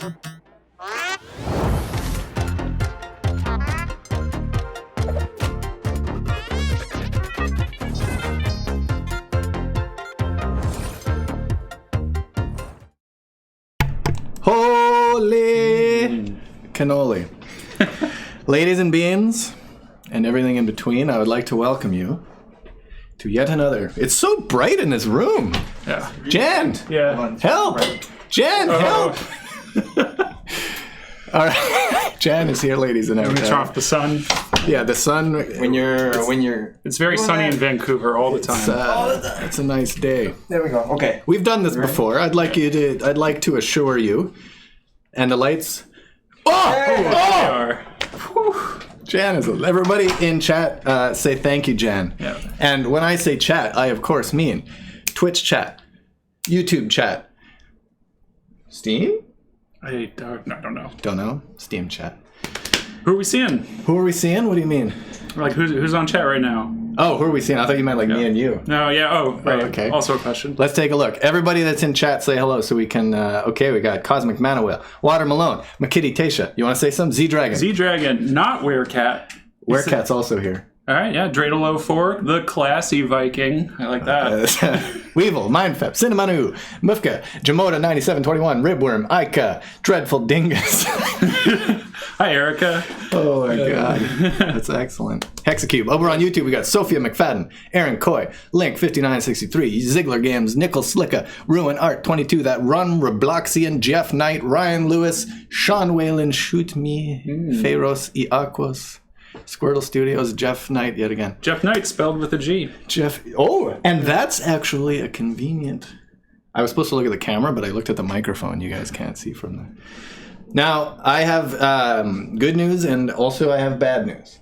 Holy cannoli. Ladies and beans, and everything in between, I would like to welcome you to yet another. It's so bright in this room. Yeah. Jan! Yeah. Help! Jan, help! All right. Jan is here, ladies and Let me everything. turn off the sun. Yeah, the sun, when you're... It's very sunny in Vancouver all the time. It's a nice day. There we go. Okay. We've done this before. I'd like to assure you. And the lights... They Jan is... Everybody in chat, say thank you, Jan. Yeah. And when I say chat, I of course mean Twitch chat, YouTube chat, Steam? I don't know. Don't know. Steam chat. Who are we seeing? Who are we seeing? What do you mean? Like, who's on chat right now? Oh, who are we seeing? I thought you meant like me and you. No, yeah. Oh, right. Okay. Also a question. Let's take a look. Everybody that's in chat, say hello so we can... okay, we got Cosmic Manawil, Water Malone, McKitty Tasha. You want to say something? Z-Dragon. Z-Dragon, not Werecat. Werecat's also here. All right, yeah. Dreidel04, the classy Viking. I like that. Weevil, Mindfep, Cinnamonu, Mufka, Jamoda 9721, Ribworm, Ica, Dreadful Dingus. Hi, Erica. Oh my god. That's excellent. Hexacube. Over on YouTube, we got Sophia McFadden, Aaron Coy, Link5963, Ziggler Games, Nickel Slicka, Ruin Art 22, That Run, Robloxian, Jeff Knight, Ryan Lewis, Sean Whalen, Shoot Me, Pharaohs Iacos, Squirtle Studios, Jeff Knight yet again. Jeff Knight, spelled with a G. And that's actually a convenient... I was supposed to look at the camera, but I looked at the microphone. You guys can't see from there. Now, I have good news and also I have bad news.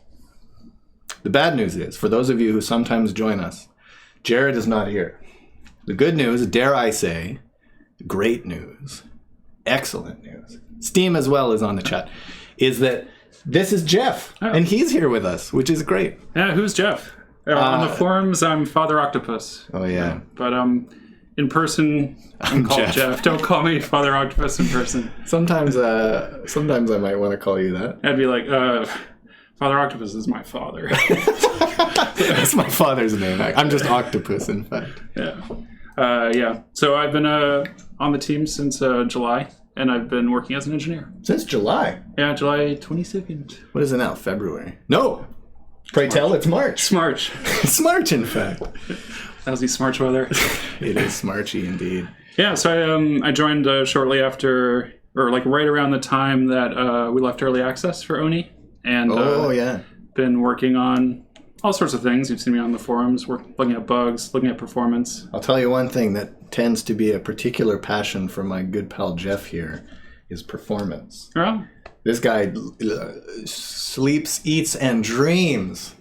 The bad news is, for those of you who sometimes join us, Jared is not here. The good news, dare I say, great news, excellent news, Steam as well is on the chat, is that this is Jeff, and he's here with us, which is great. Yeah, who's Jeff? On the forums, I'm Father Octopus. Oh, yeah. But in person, I'm called Jeff. Don't call me Father Octopus in person. Sometimes I might want to call you that. I'd be like, Father Octopus is my father. That's my father's name. I'm just Octopus, in fact. Yeah. So I've been on the team since July, and I've been working as an engineer. Since July? Yeah, July 22nd. What is it now? February? No! Pray tell, it's March. Smarch. It's March, in fact. How's the Smarch weather? It is Smarchy, indeed. Yeah, so I joined shortly after, or like right around the time that we left early access for Oni. And been working on all sorts of things. You've seen me on the forums, looking at bugs, looking at performance. I'll tell you one thing that tends to be a particular passion for my good pal Jeff here is performance. Oh. This guy sleeps, eats, and dreams.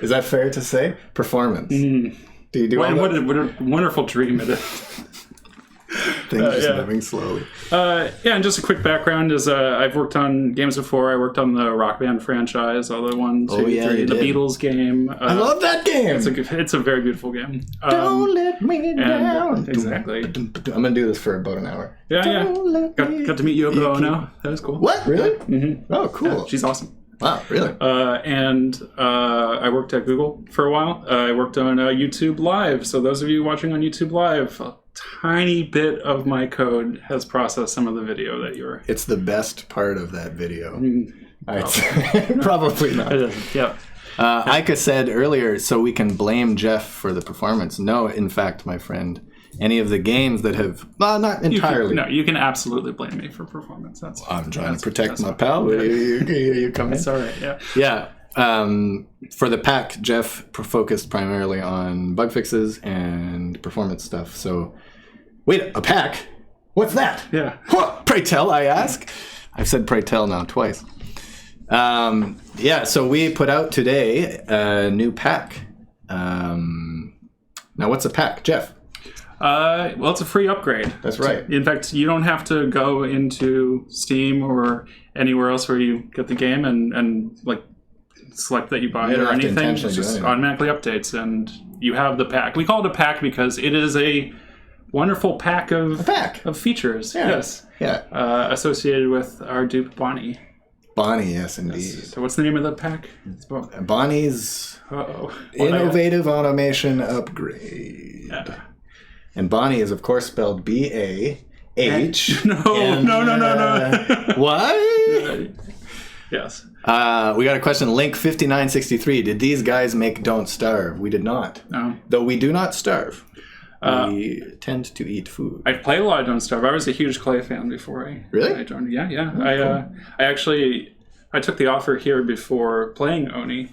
Is that fair to say? Performance. Do you do what a wonderful dream it is. Things just moving slowly. And just a quick background is I've worked on games before. I worked on the Rock Band franchise, all the 1, 2, 3, the Beatles game. I love that game. It's a very beautiful game. Don't let me down. Exactly. I'm gonna do this for about an hour. Yeah. Got to meet Yoko Ono. That was cool. What? Really? Mm-hmm. Oh, cool. Yeah, she's awesome. Wow, really? And I worked at Google for a while. I worked on YouTube Live. So those of you watching on YouTube Live, a tiny bit of my code has processed some of the video that you're... It's the best part of that video. Probably not. It isn't, yeah. Ika said earlier, so we can blame Jeff for the performance. No, in fact, my friend, any of the games that have... Well, not entirely. You can absolutely blame me for performance. I'm trying to protect my pal. Yeah. You come in. That's all right, yeah. Yeah. For the pack, Jeff focused primarily on bug fixes and performance stuff. So, wait, a pack? What's that? Yeah. What? Pray tell, I ask. I've said pray tell now twice. So we put out today a new pack. Now, what's a pack, Jeff? Well, it's a free upgrade. That's right. In fact, you don't have to go into Steam or anywhere else where you get the game and like select that you buy it or anything. It just automatically updates, and you have the pack. We call it a pack because it is a wonderful pack of features. Yeah. Yes. Yeah. Associated with our dupe Banhi. Banhi, yes, indeed. So what's the name of the pack? Banhi's Innovative Automation Upgrade. Yeah. And Banhi is, of course, spelled B-A-H. No. What? Yes. We got a question. Link 5963. Did these guys make Don't Starve? We did not. No. Though we do not starve. We tend to eat food. I've played a lot of Don't Starve. I was a huge Clay fan before I joined. Yeah. Oh, cool. I took the offer here before playing Oni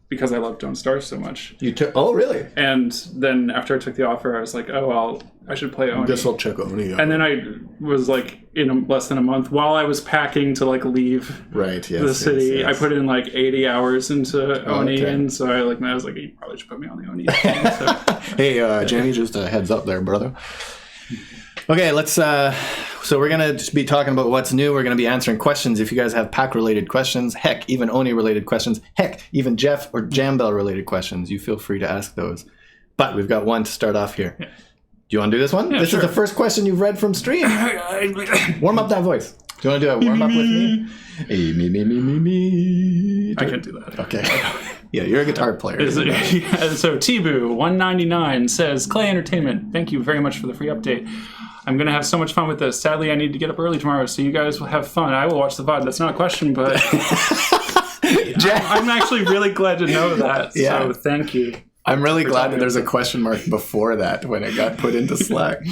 because I love Don't Starve so much. You took? Oh, really? And then after I took the offer, I was like, oh, well, I should play Oni. Guess I'll check Oni out. And then I was like, in less than a month, while I was packing to like leave the city, yes. I put in like 80 hours into Oni, and so I was like, you probably should put me on the Oni team. So. Hey, Jamie, just a heads up there, brother. Okay, let's. So we're gonna just be talking about what's new. We're gonna be answering questions. If you guys have pack-related questions, heck, even Oni-related questions, heck, even Jeff or Jambell-related questions, you feel free to ask those. But we've got one to start off here. Yeah. Do you want to do this one? Yeah, this is the first question you've read from stream. Warm up that voice. Do you want to do a warm up with me? Hey, me. I can't do that. Okay. Yeah, you're a guitar player. So Tibu199 says, Clay Entertainment, thank you very much for the free update. I'm going to have so much fun with this. Sadly, I need to get up early tomorrow, so you guys will have fun. I will watch the VOD. That's not a question, but I'm actually really glad to know that. Yeah. So thank you. I'm really glad that there's a question mark before that when it got put into Slack.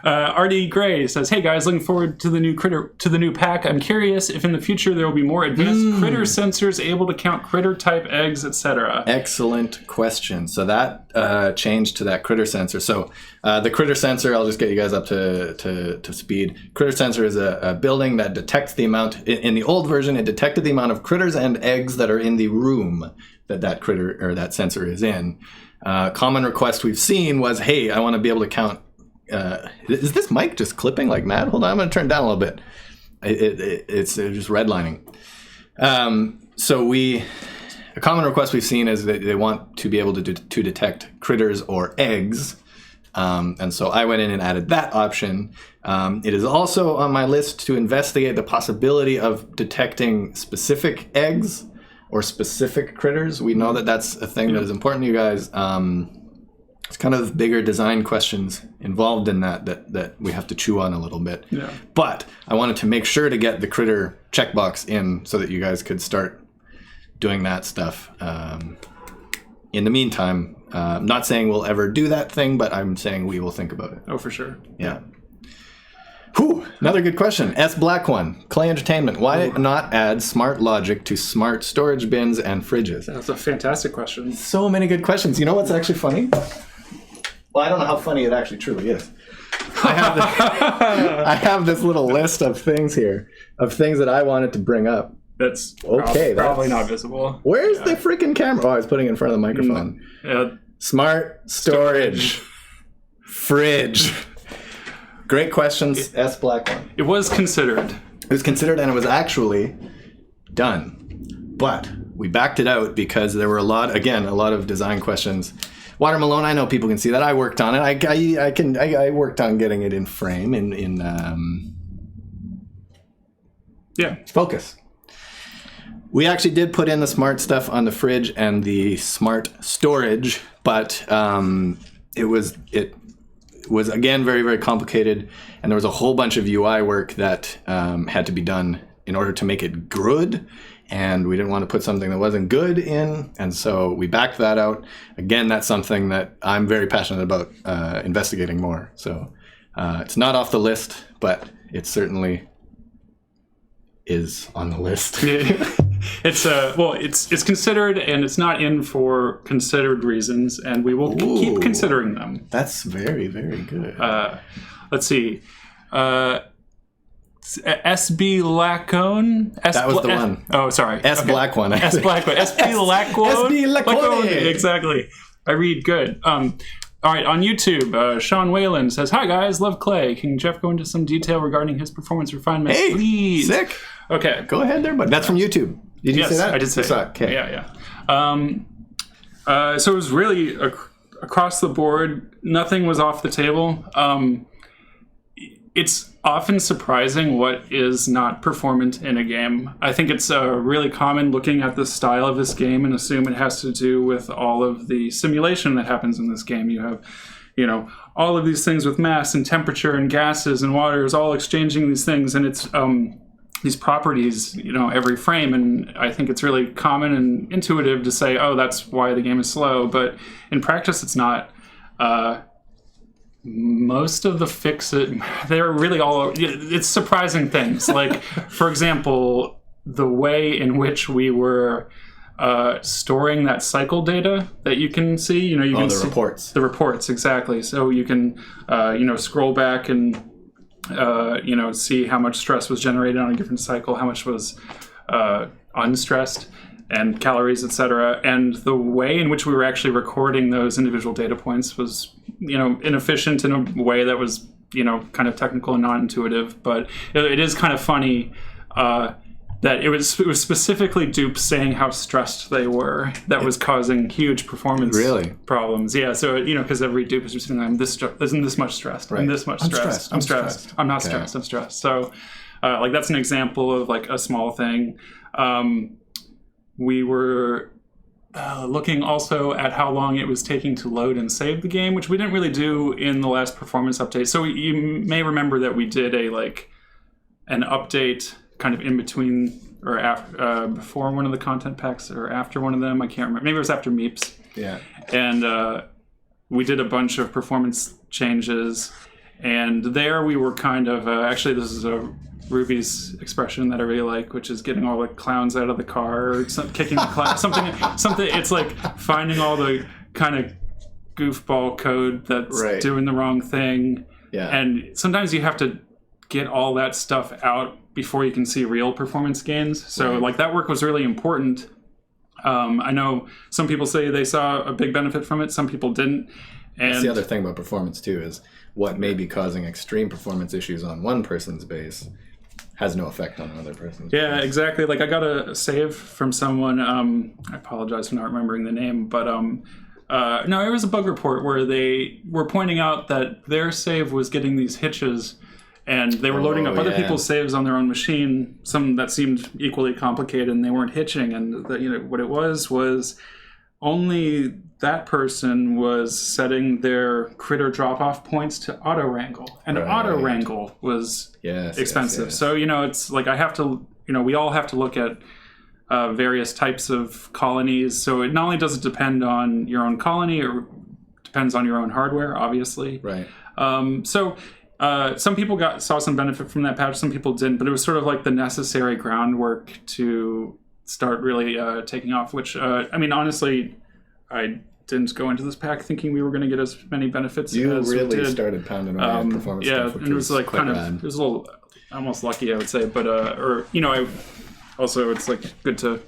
R.D. Gray says, "Hey guys, looking forward to the new pack. I'm curious if in the future there will be more advanced critter sensors able to count critter type eggs, etc." Excellent question. So that changed to that critter sensor. So the critter sensor, I'll just get you guys up to speed. Critter sensor is a building that detects the amount. In the old version, it detected the amount of critters and eggs that are in the room that critter or that sensor is in. Common request we've seen was, hey, I want to be able to count. Is this mic just clipping like mad? Hold on, I'm going to turn it down a little bit. It's just redlining. So a common request we've seen is that they want to be able to detect critters or eggs. And so I went in and added that option. It is also on my list to investigate the possibility of detecting specific eggs or specific critters. We know that that's a thing that is important to you guys. It's kind of bigger design questions involved in that we have to chew on a little bit. Yeah. But I wanted to make sure to get the critter checkbox in so that you guys could start doing that stuff. In the meantime, I'm not saying we'll ever do that thing, but I'm saying we will think about it. Oh, for sure. Yeah. Whew, another good question. S. Black One, Clay Entertainment. Why not add smart logic to smart storage bins and fridges? That's a fantastic question. So many good questions. You know what's actually funny? Well, I don't know how funny it actually truly is. I have this little list of things here, of things that I wanted to bring up. That's okay. Probably not visible. Where's the freaking camera? Oh, I was putting it in front of the microphone. Smart storage. Fridge. Great questions, S. Black One. It was considered. It was considered, and it was actually done. But we backed it out because there were a lot of design questions. Water Malone, I know people can see that. I worked on it. I worked on getting it in frame in focus. We actually did put in the smart stuff on the fridge and the smart storage, but it was again very, very complicated, and there was a whole bunch of UI work that had to be done in order to make it good, and we didn't want to put something that wasn't good in, and so we backed that out. Again, that's something that I'm very passionate about investigating more. So it's not off the list, but it certainly is on the list. It's considered, and it's not in for considered reasons, and we will keep considering them. That's very, very good. Let's see. SB Lacone. That was the one. Oh, sorry. Black One. S Black One. SB Lacone. SB Lacone. Exactly. I read good. All right, on YouTube, Sean Whalen says, "Hi guys, love Clay. Can Jeff go into some detail regarding his performance refinements, please?" Sick. Okay, go ahead there, bud. That's from YouTube. Did you say that? I did say that. Okay. Yeah. So it was really across the board. Nothing was off the table. it's often surprising what is not performant in a game. I think it's really common looking at the style of this game and assume it has to do with all of the simulation that happens in this game. You have, all of these things with mass and temperature and gases and waters all exchanging these things, and it's these properties, every frame. And I think it's really common and intuitive to say, oh, that's why the game is slow. But in practice, it's not. Most of the they're really it's surprising things. Like, for example, the way in which we were storing that cycle data that you can see, you can see reports. The reports, exactly. So you can, scroll back and, see how much stress was generated on a given cycle, how much was unstressed, and calories, etc. And the way in which we were actually recording those individual data points was, inefficient in a way that was, kind of technical and non-intuitive. But it is kind of funny that it was specifically dupes saying how stressed they were that was causing huge performance problems. Yeah, so because every dupe is just saying, isn't this much stressed? Right. I'm this much stressed. I'm stressed. I'm not stressed. I'm stressed. So that's an example of like a small thing. We were looking also at how long it was taking to load and save the game, which we didn't really do in the last performance update. So you may remember that we did an update kind of in between or after, before one of the content packs or after one of them. I can't remember. Maybe it was after Meeps. Yeah. And we did a bunch of performance changes. And there we were kind of, actually this is Ruby's expression that I really like, which is getting all the clowns out of the car, or kicking the clown, something. It's like finding all the kind of goofball code that's doing the wrong thing. Yeah. And sometimes you have to get all that stuff out before you can see real performance gains. So that work was really important. I know some people say they saw a big benefit from it. Some people didn't. And that's the other thing about performance too, is what may be causing extreme performance issues on one person's base has no effect on another person's base. Exactly. Like I got a save from someone, I apologize for not remembering the name, but no, it was a bug report where they were pointing out that their save was getting these hitches, and they were loading up other people's saves on their own machine, some that seemed equally complicated, and they weren't hitching. And what it was only that person was setting their critter drop-off points to auto-wrangle. And auto-wrangle was expensive. Yes. So, it's like I have to, we all have to look at various types of colonies. So it not only does it depend on your own colony, it depends on your own hardware, obviously. Right. Some people saw some benefit from that patch, some people didn't, but it was sort of like the necessary groundwork to start really taking off, which, honestly, I didn't go into this pack thinking we were going to get as many benefits as we did. You really started pounding on performance stuff, which and it was like kind rad. of, it was a little almost lucky, I would say, but, it's like good to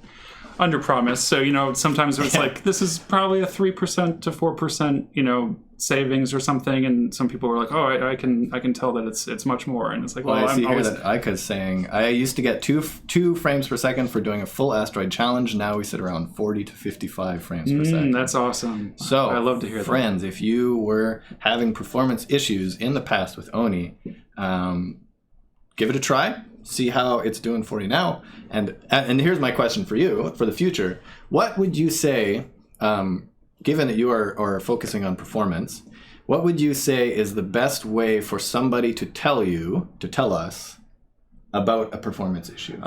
under-promise. So, sometimes it's like, this is probably a 3% to 4%, savings or something, and some people were like, oh, I can tell that it's much more, and it's like, well I see here that Aika's saying I used to get two frames per second for doing a full asteroid challenge. Now we sit around 40 to 55 frames per second. That's awesome. So I love to hear friends, if you were having performance issues in the past with Oni, give it a try, see how it's doing for you now, and here's my question for you for the future. What would you say, given that you are focusing on performance, what would you say is the best way for somebody to tell us about a performance issue?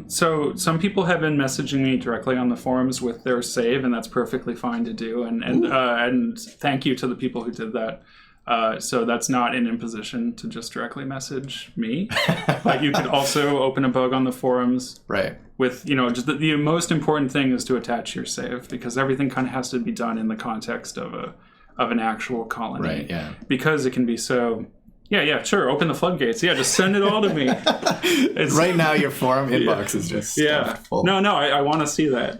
So some people have been messaging me directly on the forums with their save, and that's perfectly fine to do. And thank you to the people who did that. So that's not an imposition to just directly message me. But you could also open a bug on the forums. Right. With, just the most important thing is to attach your save, because everything kind of has to be done in the context of an actual colony. Right, yeah. Because it can be so... Yeah, sure. Open the floodgates. Yeah, just send it all to me. Right now, your forum inbox is just full. No, I want to see that.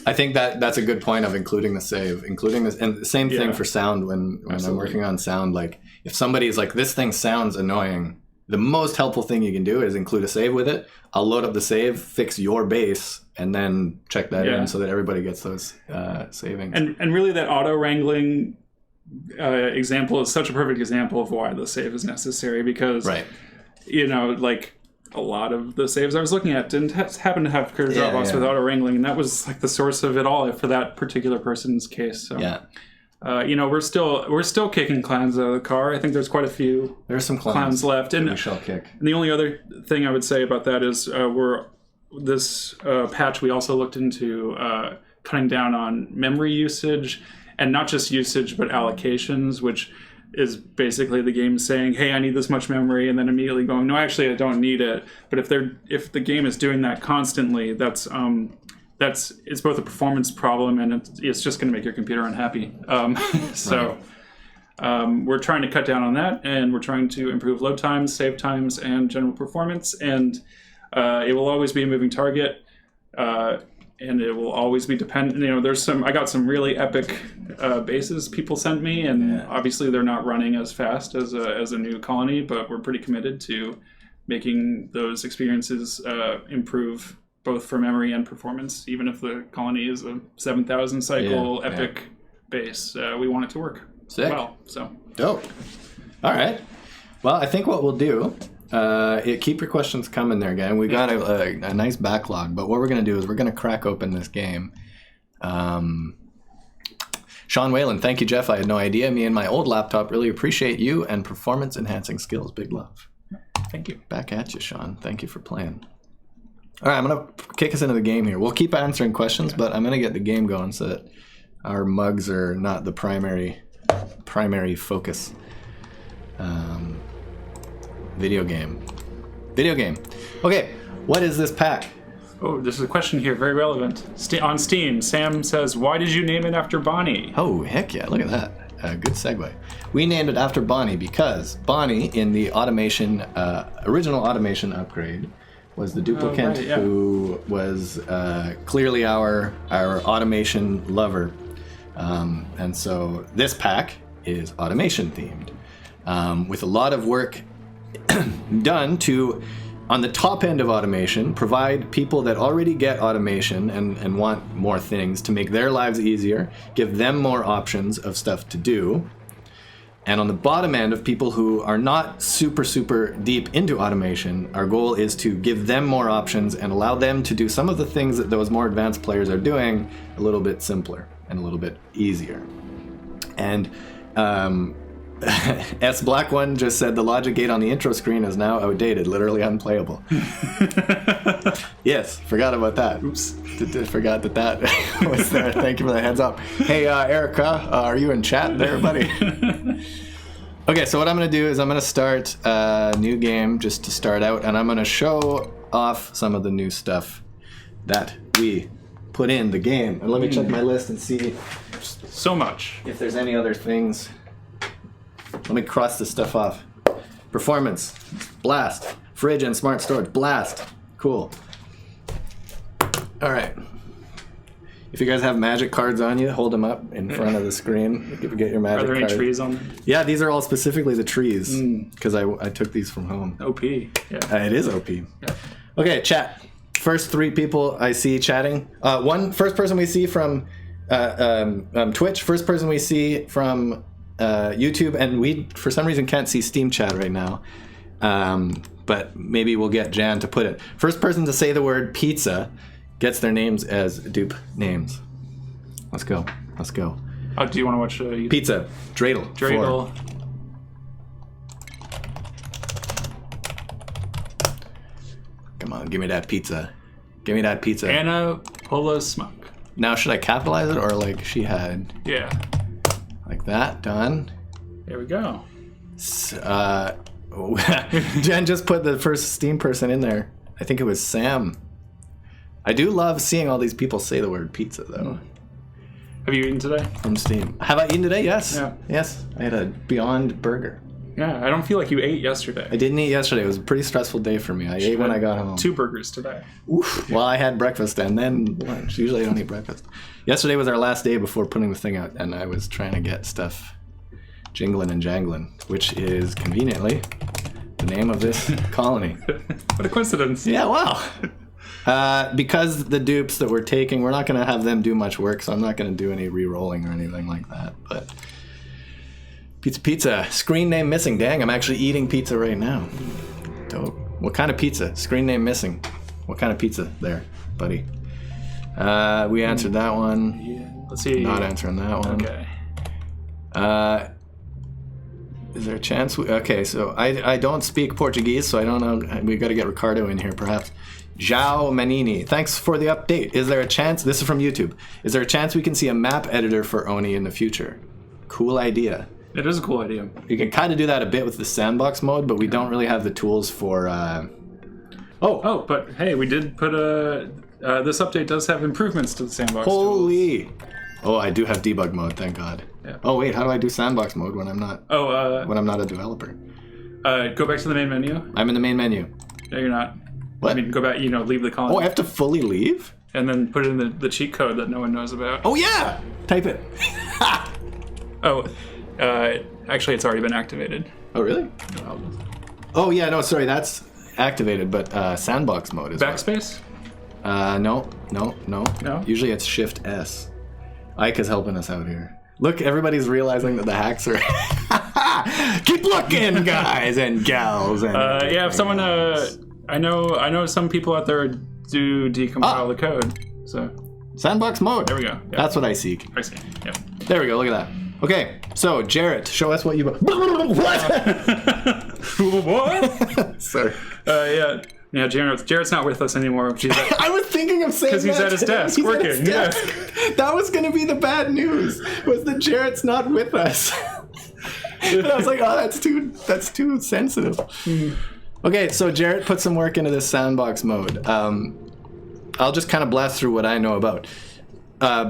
I think that's a good point of including the save, including this, and the same thing for sound. When I'm working on sound, like if somebody's like, this thing sounds annoying, the most helpful thing you can do is include a save with it. I'll load up the save, fix your base, and then check that in so that everybody gets those savings. And really, that auto wrangling example is such a perfect example of why the save is necessary, because you know, like a lot of the saves I was looking at didn't happen to have career Dropbox with auto wrangling, and that was like the source of it all for that particular person's case. So you know, we're still kicking clowns out of the car. I think there's quite a few. There's some clowns left, and we shall kick. And the only other thing I would say about that is this patch we also looked into cutting down on memory usage, and not just usage but allocations, which is basically the game saying, hey, I need this much memory, and then immediately going, no, actually I don't need it. But if the game is doing that constantly, that's it's both a performance problem and it's just going to make your computer unhappy. So we're trying to cut down on that, and we're trying to improve load times, save times, and general performance. And it will always be a moving target, and it will always be dependent. You know, I got some really epic bases people sent me, and obviously they're not running as fast as a new colony, but we're pretty committed to making those experiences improve, both for memory and performance. Even if the colony is a 7,000 cycle epic base, we want it to work well. So dope. All right. Well, I think what we'll do, keep your questions coming there, gang. We got a nice backlog, but what we're going to do is we're going to crack open this game. Sean Whalen, thank you, Jeff. I had no idea. Me and my old laptop really appreciate you and performance enhancing skills. Big love. Thank you. Back at you, Sean. Thank you for playing. All right, I'm going to kick us into the game here. We'll keep answering questions, but I'm going to get the game going so that our mugs are not the primary focus. Video game. Okay, what is this pack? Oh, there's a question here, very relevant. On Steam, Sam says, why did you name it after Banhi? Oh, heck yeah, look at that. Good segue. We named it after Banhi because Banhi, in the original automation upgrade, was the duplicant who was clearly our automation lover. And so this pack is automation themed, with a lot of work done to, on the top end of automation, provide people that already get automation and want more things to make their lives easier, give them more options of stuff to do. And on the bottom end of people who are not super deep into automation, our goal is to give them more options and allow them to do some of the things that those more advanced players are doing a little bit simpler and a little bit easier. And S Black One just said the logic gate on the intro screen is now outdated, literally unplayable. Yes, forgot about that. Oops, forgot that was there. Thank you for the heads up. Hey, Erica, are you in chat there, buddy? Okay, so what I'm going to do is I'm going to start a new game just to start out, and I'm going to show off some of the new stuff that we put in the game. And let me check my list and see so much if there's any other things. Let me cross this stuff off. Performance, blast. Fridge and smart storage, blast. Cool. All right. If you guys have magic cards on you, hold them up in front of the screen. Get your magic cards. Are there any trees on them? Yeah, these are all specifically the trees, because I took these from home. OP. Yeah. It is OP. Yeah. Okay, chat. First three people I see chatting. First person we see from Twitch. First person we see from YouTube, and we for some reason can't see Steam chat right now, but maybe we'll get Jan to put it. First person to say the word pizza gets their names as dupe names. Let's go. Do you want to watch pizza? Dreidel. 4. Come on, give me that pizza. Anna Polasmuk. Now should I capitalize it or like she had? Yeah. Like that, done. There we go. Jen just put the first Steam person in there. I think it was Sam. I do love seeing all these people say the word pizza, though. Have you eaten today? From Steam. Have I eaten today? Yes. Yeah. Yes. I had a Beyond Burger. Yeah, I don't feel like you ate yesterday. I didn't eat yesterday. It was a pretty stressful day for me. I ate when I got home. 2 burgers today. Oof. Well, I had breakfast and then lunch. Usually I don't eat breakfast. Yesterday was our last day before putting the thing out, and I was trying to get stuff jingling and jangling, which is conveniently the name of this colony. What a coincidence. Yeah, wow. Because the dupes that we're taking, we're not going to have them do much work, so I'm not going to do any re-rolling or anything like that. But Pizza. Screen name missing. Dang, I'm actually eating pizza right now. Dope. What kind of pizza? Screen name missing. What kind of pizza there, buddy? We answered that one. Yeah. Let's see. Not answering that one. Okay. Is there a chance? Okay, so I don't speak Portuguese, so I don't know. We got to get Ricardo in here, perhaps. João Manini, thanks for the update. Is there a chance? This is from YouTube. Is there a chance we can see a map editor for Oni in the future? Cool idea. It is a cool idea. You can kind of do that a bit with the sandbox mode, but we don't really have the tools for. Oh, but hey, we did put this update does have improvements to the sandbox. Holy! Tools. Oh, I do have debug mode. Thank God. Yeah. Oh wait, how do I do sandbox mode when I'm not? When I'm not a developer. Go back to the main menu. I'm in the main menu. No, you're not. What? I mean, go back. Leave the column. Oh, I have to fully leave? And then put it in the cheat code that no one knows about. Oh yeah! Type it. Actually, it's already been activated. Oh really? Oh yeah, no, sorry, that's activated, but sandbox mode is backspace. No. No. Usually it's Shift S. Ike is helping us out here. Look, everybody's realizing that the hacks are. Keep looking, guys and gals. And yeah, if someone, I know some people out there do decompile the code. So sandbox mode. There we go. Yep. That's what I seek. I see. Yep. There we go. Look at that. Okay, so Jarrett, show us what you. What? What? Sorry. Yeah. Jarrett's not with us anymore. I was thinking of saying because he's at his desk working. His desk. Yeah. That was going to be the bad news. Was that Jarrett's not with us? And I was like, oh, that's too sensitive. Mm-hmm. Okay, so Jarrett put some work into this sandbox mode. I'll just kind of blast through what I know about.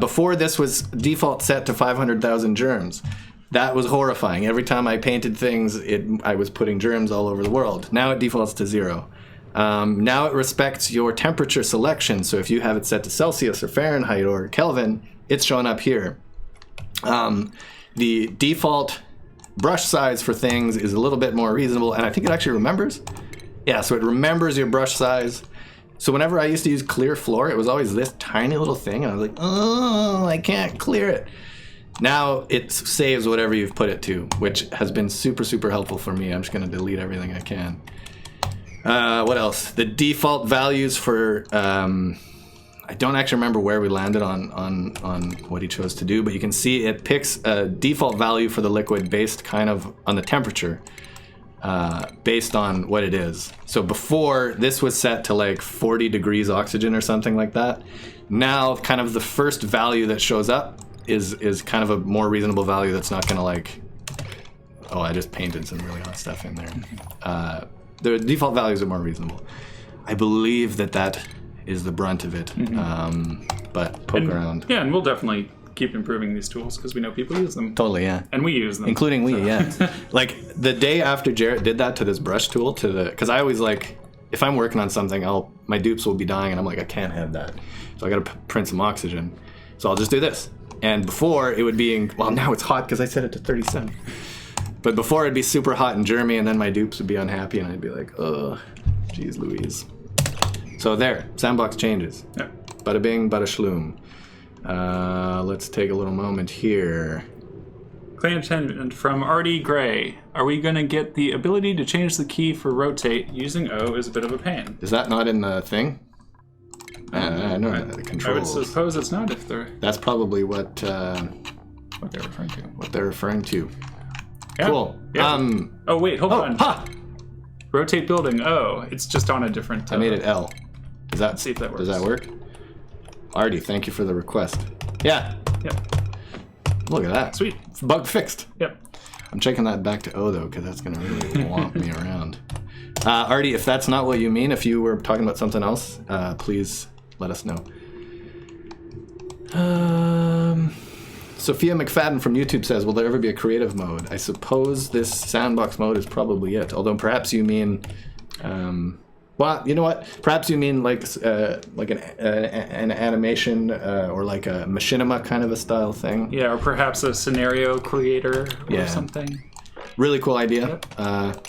Before this was default set to 500,000 germs. That was horrifying. Every time I painted things, I was putting germs all over the world. Now it defaults to 0. Now it respects your temperature selection. So if you have it set to Celsius or Fahrenheit or Kelvin, it's showing up here. The default brush size for things is a little bit more reasonable, and I think it actually remembers. Yeah, so it remembers your brush size. So whenever I used to use clear floor, it was always this tiny little thing, and I was like, oh, I can't clear it. Now it saves whatever you've put it to, which has been super, super helpful for me. I'm just going to delete everything I can. What else? The default values for... I don't actually remember where we landed on what he chose to do, but you can see it picks a default value for the liquid based kind of on the temperature. Based on what it is. So before, this was set to like 40 degrees oxygen or something like that. Now, kind of the first value that shows up is kind of a more reasonable value that's not going to like... Oh, I just painted some really hot stuff in there. The default values are more reasonable. I believe that is the brunt of it. But poke around. Yeah, and we'll definitely keep improving these tools because we know people use them. Totally, yeah. And we use them. Including we, yeah. Like the day after Jarrett did that to this brush tool, because I always like, if I'm working on something, my dupes will be dying and I'm like, I can't have that. So I got to print some oxygen. So I'll just do this. And before it would be, well, now it's hot because I set it to 37. But before it'd be super hot and germy and then my dupes would be unhappy and I'd be like, oh, geez Louise. So there, sandbox changes. Yeah. Bada bing, bada shloom. Let's take a little moment here. Claim attendant from Artie Gray. Are we going to get the ability to change the key for rotate? Using O is a bit of a pain. Is that not in the thing? I know the controls. I would suppose it's not if they're... That's probably what they're referring to. Yeah. Cool. Yeah. Oh, wait, hold on. Ha! Rotate building. Oh, it's just on a different... I made it L. Let's see if that works. Does that work? Artie, thank you for the request. Yeah. Yep. Look at that. Sweet. Bug fixed. Yep. I'm checking that back to O, though, because that's going to really womp me around. Artie, if that's not what you mean, if you were talking about something else, please let us know. Sophia McFadden from YouTube says, will there ever be a creative mode? I suppose this sandbox mode is probably it, although perhaps you mean... well, you know what? Perhaps you mean like an animation or like a machinima kind of a style thing. Yeah, or perhaps a scenario creator or something. Really cool idea. Yep.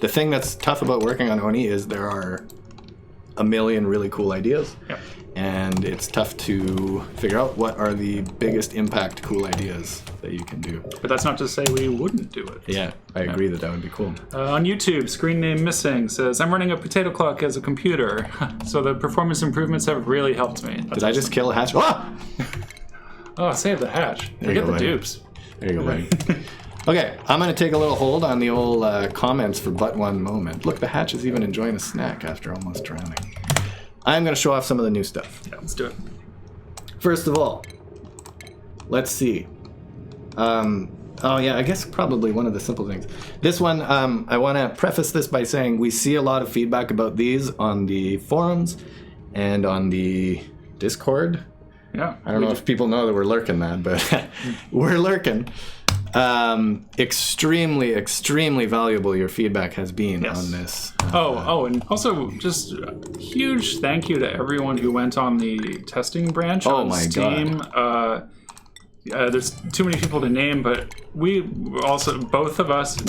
The thing that's tough about working on Oni is there are a million really cool ideas. Yep. and it's tough to figure out what are the biggest impact cool ideas that you can do. But that's not to say we wouldn't do it. Yeah, I agree that would be cool. On YouTube, Screen Name Missing says, I'm running a potato clock as a computer, so the performance improvements have really helped me. Did I just kill a hatch? Ah! Oh, save the hatch. Forget the dupes. There you go, buddy. Okay, I'm going to take a little hold on the old comments for but one moment. Look, the hatch is even enjoying a snack after almost drowning. I'm going to show off some of the new stuff. Yeah, let's do it. First of all, let's see. Oh yeah, I guess probably one of the simple things. This one, I want to preface this by saying we see a lot of feedback about these on the forums and on the Discord. Yeah. I don't know if people know that we're lurking, man, but we're lurking. Extremely, extremely valuable your feedback has been on this. And also just a huge thank you to everyone who went on the testing branch on Steam. God. There's too many people to name, but we also,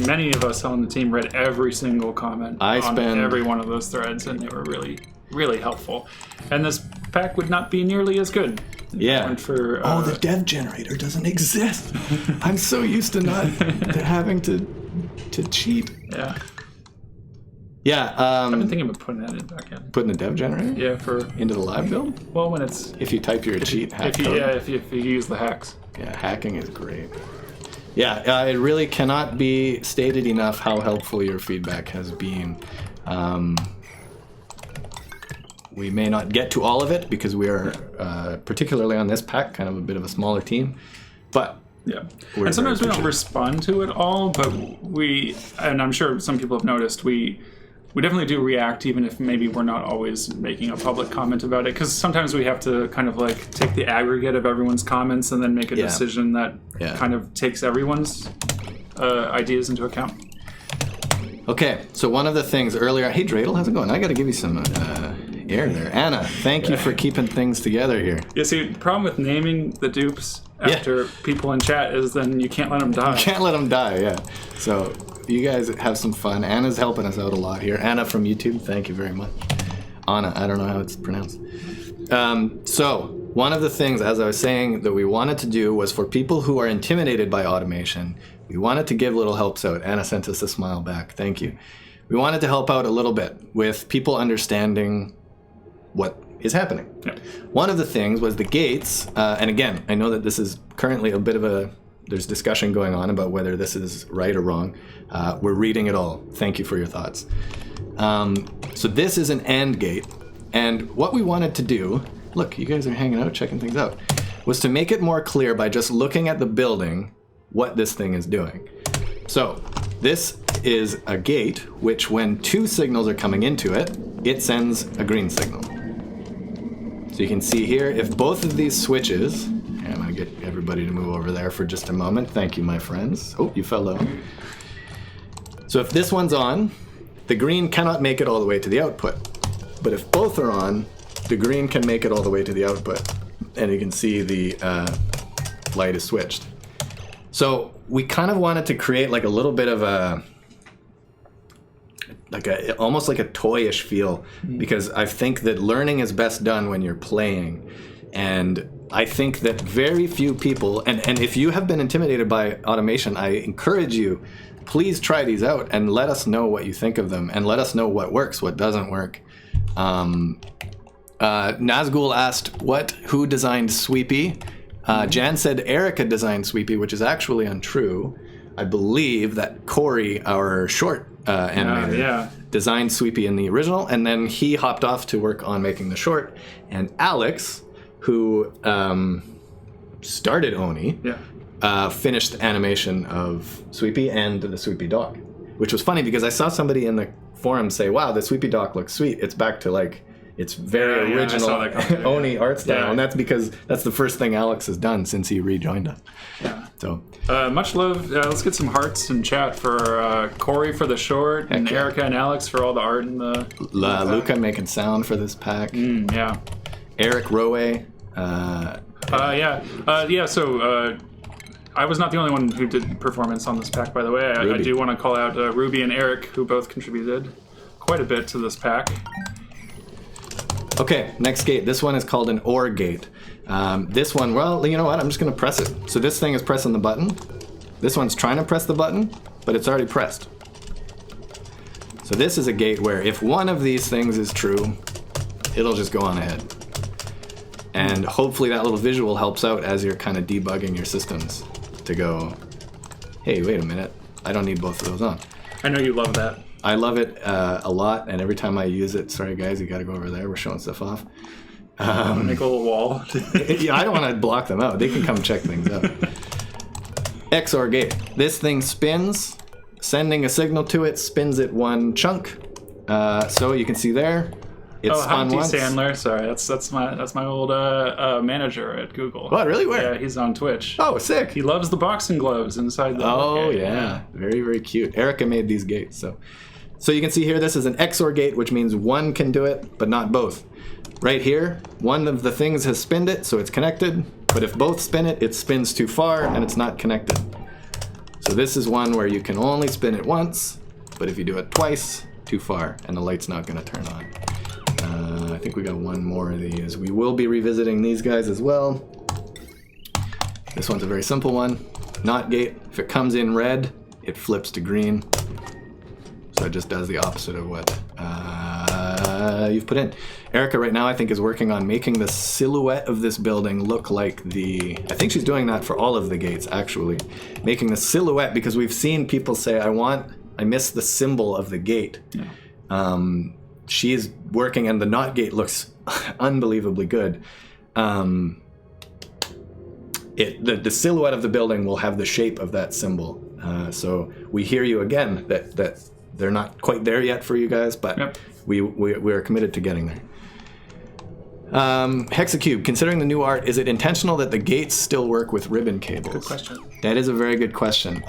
many of us on the team read every single comment on every one of those threads, and they were really, really helpful. And this pack would not be nearly as good. Yeah. The dev generator doesn't exist. I'm so used to not having to cheat. Yeah. Yeah. I've been thinking about putting that in back in. Putting the dev generator? Yeah, into the live build? Well, when it's if you type your cheat hack code. If you use the hacks. Yeah, hacking is great. Yeah, it really cannot be stated enough how helpful your feedback has been. We may not get to all of it because we are, particularly on this pack, kind of a bit of a smaller team. But yeah, and sometimes we don't respond to it all, but and I'm sure some people have noticed, we definitely do react, even if maybe we're not always making a public comment about it, because sometimes we have to kind of like take the aggregate of everyone's comments and then make a decision that kind of takes everyone's ideas into account. Okay, so one of the things earlier, hey Dreidel, how's it going? I got to give you some air there. Anna, thank you for keeping things together here. Yeah, see, the problem with naming the dupes after people in chat is then you can't let them die. You can't let them die, yeah. So you guys have some fun. Anna's helping us out a lot here. Anna from YouTube, thank you very much. Anna, I don't know how it's pronounced. So one of the things, as I was saying, that we wanted to do was for people who are intimidated by automation, we wanted to give little helps out. Anna sent us a smile back. Thank you. We wanted to help out a little bit with people understanding what is happening. Yeah. One of the things was the gates, and again, I know that this is currently a bit of there's discussion going on about whether this is right or wrong. We're reading it all. Thank you for your thoughts. So this is an AND gate, and what we wanted to do, look, you guys are hanging out, checking things out, was to make it more clear by just looking at the building what this thing is doing. So this is a gate which, when two signals are coming into it, it sends a green signal. So you can see here, if both of these switches, I'm going to get everybody to move over there for just a moment. Thank you, my friends. Oh, you fell down. So if this one's on, the green cannot make it all the way to the output. But if both are on, the green can make it all the way to the output. And you can see the light is switched. So we kind of wanted to create like a little bit of almost like a toyish feel, because I think that learning is best done when you're playing. And I think that very few people, and if you have been intimidated by automation, I encourage you, please try these out and let us know what you think of them, and let us know what works, what doesn't work. Nazgul asked who designed Sweepy? Jan said Erica designed Sweepy, which is actually untrue. I believe that Corey, our short animator, designed Sweepy in the original, and then he hopped off to work on making the short. And Alex, who started Oni, finished animation of Sweepy and the Sweepy dog, which was funny because I saw somebody in the forum say, wow, the Sweepy dog looks sweet. It's back to like its very original Oni art style, and that's because that's the first thing Alex has done since he rejoined us. Yeah. So much love. Let's get some hearts in chat for Corey for the short, and Erica and Alex for all the art in the Luca making sound for this pack. Eric Rowe. So I was not the only one who did performance on this pack, by the way. I do want to call out Ruby and Eric, who both contributed quite a bit to this pack. Okay, next gate. This one is called an OR gate. This one, well, you know what? I'm just going to press it. So this thing is pressing the button. This one's trying to press the button, but it's already pressed. So this is a gate where if one of these things is true, it'll just go on ahead. And hopefully that little visual helps out as you're kind of debugging your systems to go, hey, wait a minute, I don't need both of those on. I know you love that. I love it a lot, and every time I use it, sorry guys, you gotta go over there, we're showing stuff off. Make a little wall. Yeah, I don't want to block them out. They can come check things out. XOR gate. This thing spins, sending a signal to it, spins it one chunk. So you can see there, it's spun Humpty once. Sandler. Sorry, that's my old manager at Google. What, really? Where? Yeah, he's on Twitch. Oh, sick. He loves the boxing gloves inside the. Oh yeah, very very cute. Erica made these gates, so you can see here this is an XOR gate, which means one can do it, but not both. Right here, one of the things has spinned it, so it's connected. But if both spin it, it spins too far and it's not connected. So this is one where you can only spin it once, but if you do it twice, too far, and the light's not going to turn on. I think we got one more of these. We will be revisiting these guys as well. This one's a very simple one. NOT gate. If it comes in red, it flips to green. So it just does the opposite of what you've put in. Erica right now I think is working on making the silhouette of this building look like I think she's doing that for all of the gates actually. Making the silhouette, because we've seen people say, I miss the symbol of the gate. Yeah. She's working, and the NOT gate looks unbelievably good. The silhouette of the building will have the shape of that symbol. So we hear you again that they're not quite there yet for you guys, but yep. we are committed to getting there. Hexacube, considering the new art, is it intentional that the gates still work with ribbon cables? Good question. That is a very good question.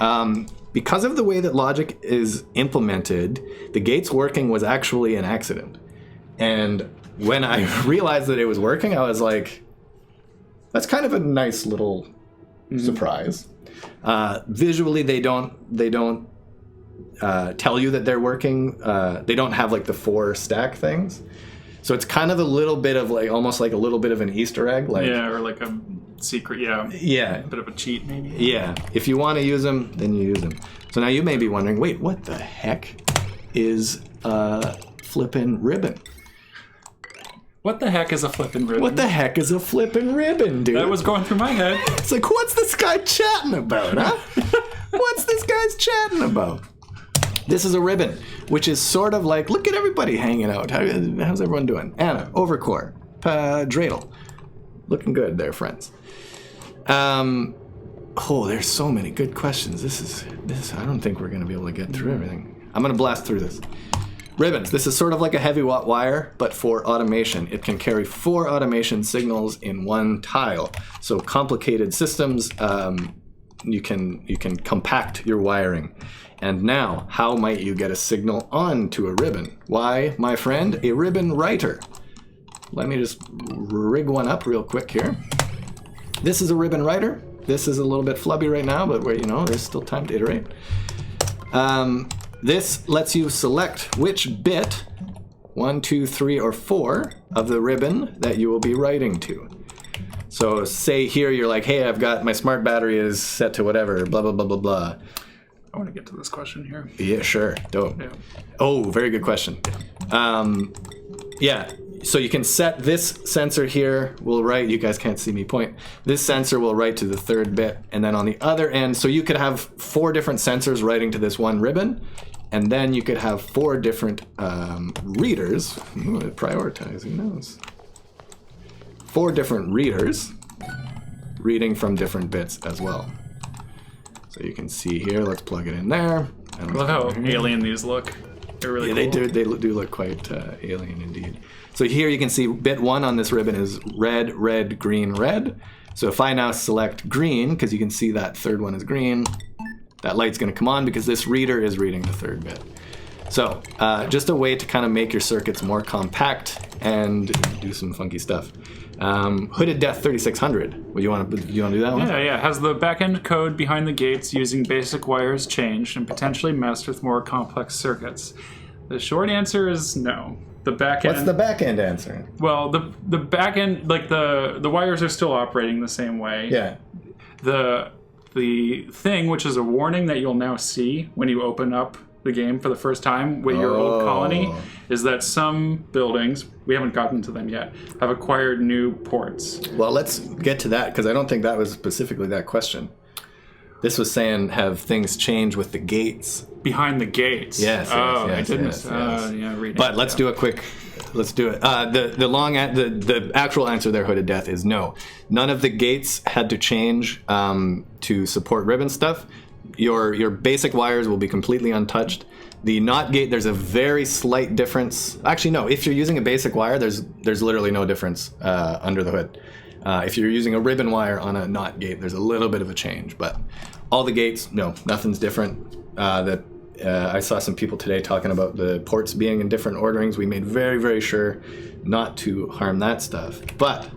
Because of the way that logic is implemented, the gates working was actually an accident. And when I realized that it was working, I was like, that's kind of a nice little surprise. Visually, they don't tell you that they're working. They don't have like the 4 stack things. So it's kind of a little bit of like, almost like a little bit of an Easter egg. Like, yeah, or like a secret, yeah. A bit of a cheat, maybe. Yeah, if you want to use them, then you use them. So now you may be wondering, wait, what the heck is a flippin' ribbon? What the heck is a flippin' ribbon? What the heck is a flippin' ribbon, dude? That was going through my head. It's like, what's this guy chatting about, huh? What's this guy's chatting about? This is a ribbon, which is sort of like, look at everybody hanging out. How's everyone doing? Anna, Overcore, Dreidel. Looking good there, friends. There's so many good questions. This. I don't think we're going to be able to get through everything. I'm going to blast through this. Ribbons. This is sort of like a heavy watt wire, but for automation. It can carry 4 automation signals in one tile. So complicated systems, you can compact your wiring. And now, how might you get a signal onto a ribbon? Why, my friend, a ribbon writer. Let me just rig one up real quick here. This is a ribbon writer. This is a little bit flubby right now, but there's still time to iterate. This lets you select which bit, 1, 2, 3, or 4, of the ribbon that you will be writing to. So say here you're like, hey, I've got my smart battery is set to whatever, blah, blah, blah, blah, blah. I want to get to this question here. Yeah, sure. Dope. Yeah. Oh, very good question. Yeah, so you can set this sensor here will write, you guys can't see me point, this sensor will write to the 3rd bit, and then on the other end, so you could have 4 different sensors writing to this one ribbon, and then you could have 4 different readers. Prioritize, who knows? 4 different readers reading from different bits as well. So you can see here, let's plug it in there. I love how alien these look. They're really cool. They do look quite alien indeed. So here you can see bit 1 on this ribbon is red, red, green, red. So if I now select green, because you can see that 3rd one is green, that light's going to come on because this reader is reading the 3rd bit. So just a way to kind of make your circuits more compact and do some funky stuff. Hooded Death 3600. Well, you want to do that one? Yeah. Has the backend code behind the gates using basic wires changed and potentially messed with more complex circuits? The short answer is no. The back end. What's the back end answer? Well, the back end, like the wires are still operating the same way. Yeah. The thing, which is a warning that you'll now see when you open up the game for the first time with your old colony, is that some buildings, we haven't gotten to them yet, have acquired new ports. Well, let's get to that, because I don't think that was specifically that question. This was saying, have things change with the gates? Behind the gates? Yes. I didn't. Yeah, read it. But let's do a quick... Let's do it. The actual answer there, Hooded Death, is no. None of the gates had to change to support ribbon stuff. Your basic wires will be completely untouched. The NOT gate, there's a very slight difference. Actually, no. If you're using a basic wire, there's literally no difference under the hood. If you're using a ribbon wire on a NOT gate, there's a little bit of a change. But all the gates, no, nothing's different. I saw some people today talking about the ports being in different orderings. We made very, very sure not to harm that stuff. But,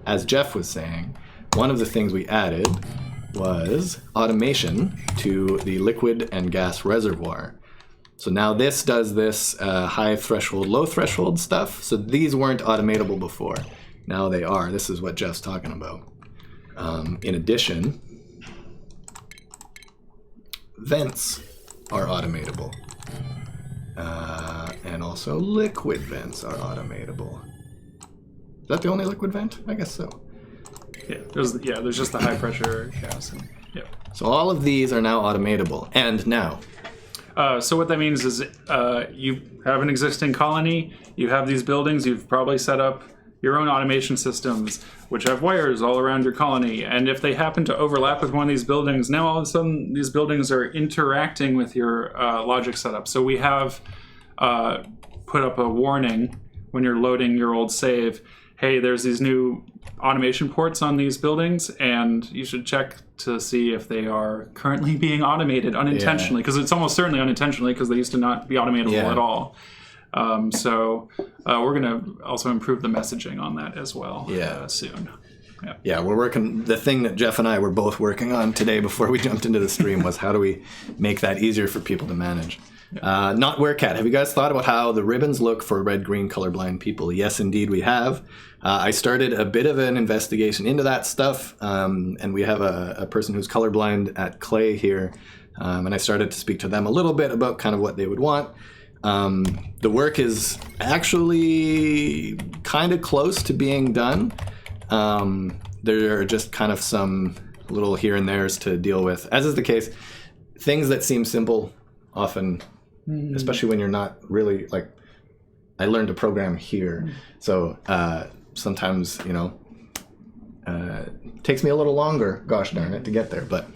as Jeff was saying, one of the things we added was automation to the liquid and gas reservoir. So now this does this high threshold, low threshold stuff. So these weren't automatable before. Now they are. This is what Jeff's talking about. In addition, vents are automatable. And also liquid vents are automatable. Is that the only liquid vent? I guess so. Yeah, there's just the high pressure gas. So all of these are now automatable. And now... So what that means is you have an existing colony, you have these buildings, you've probably set up your own automation systems, which have wires all around your colony. And if they happen to overlap with one of these buildings, now all of a sudden these buildings are interacting with your logic setup. So we have put up a warning when you're loading your old save, hey, there's these new automation ports on these buildings, and you should check to see if they are currently being automated unintentionally, because it's almost certainly unintentionally, because they used to not be automatable at all. So we're going to also improve the messaging on that as well soon. Yeah, we're working. The thing that Jeff and I were both working on today before we jumped into the stream was how do we make that easier for people to manage. Not Werecat. Have you guys thought about how the ribbons look for red-green colorblind people? Yes, indeed, we have. I started a bit of an investigation into that stuff, and we have a person who's colorblind at Clay here, and I started to speak to them a little bit about kind of what they would want. The work is actually kind of close to being done. There are just kind of some little here and there's to deal with, as is the case. Things that seem simple often, especially when you're not really, like, I learned to program here, so sometimes, it takes me a little longer, gosh darn it, to get there. But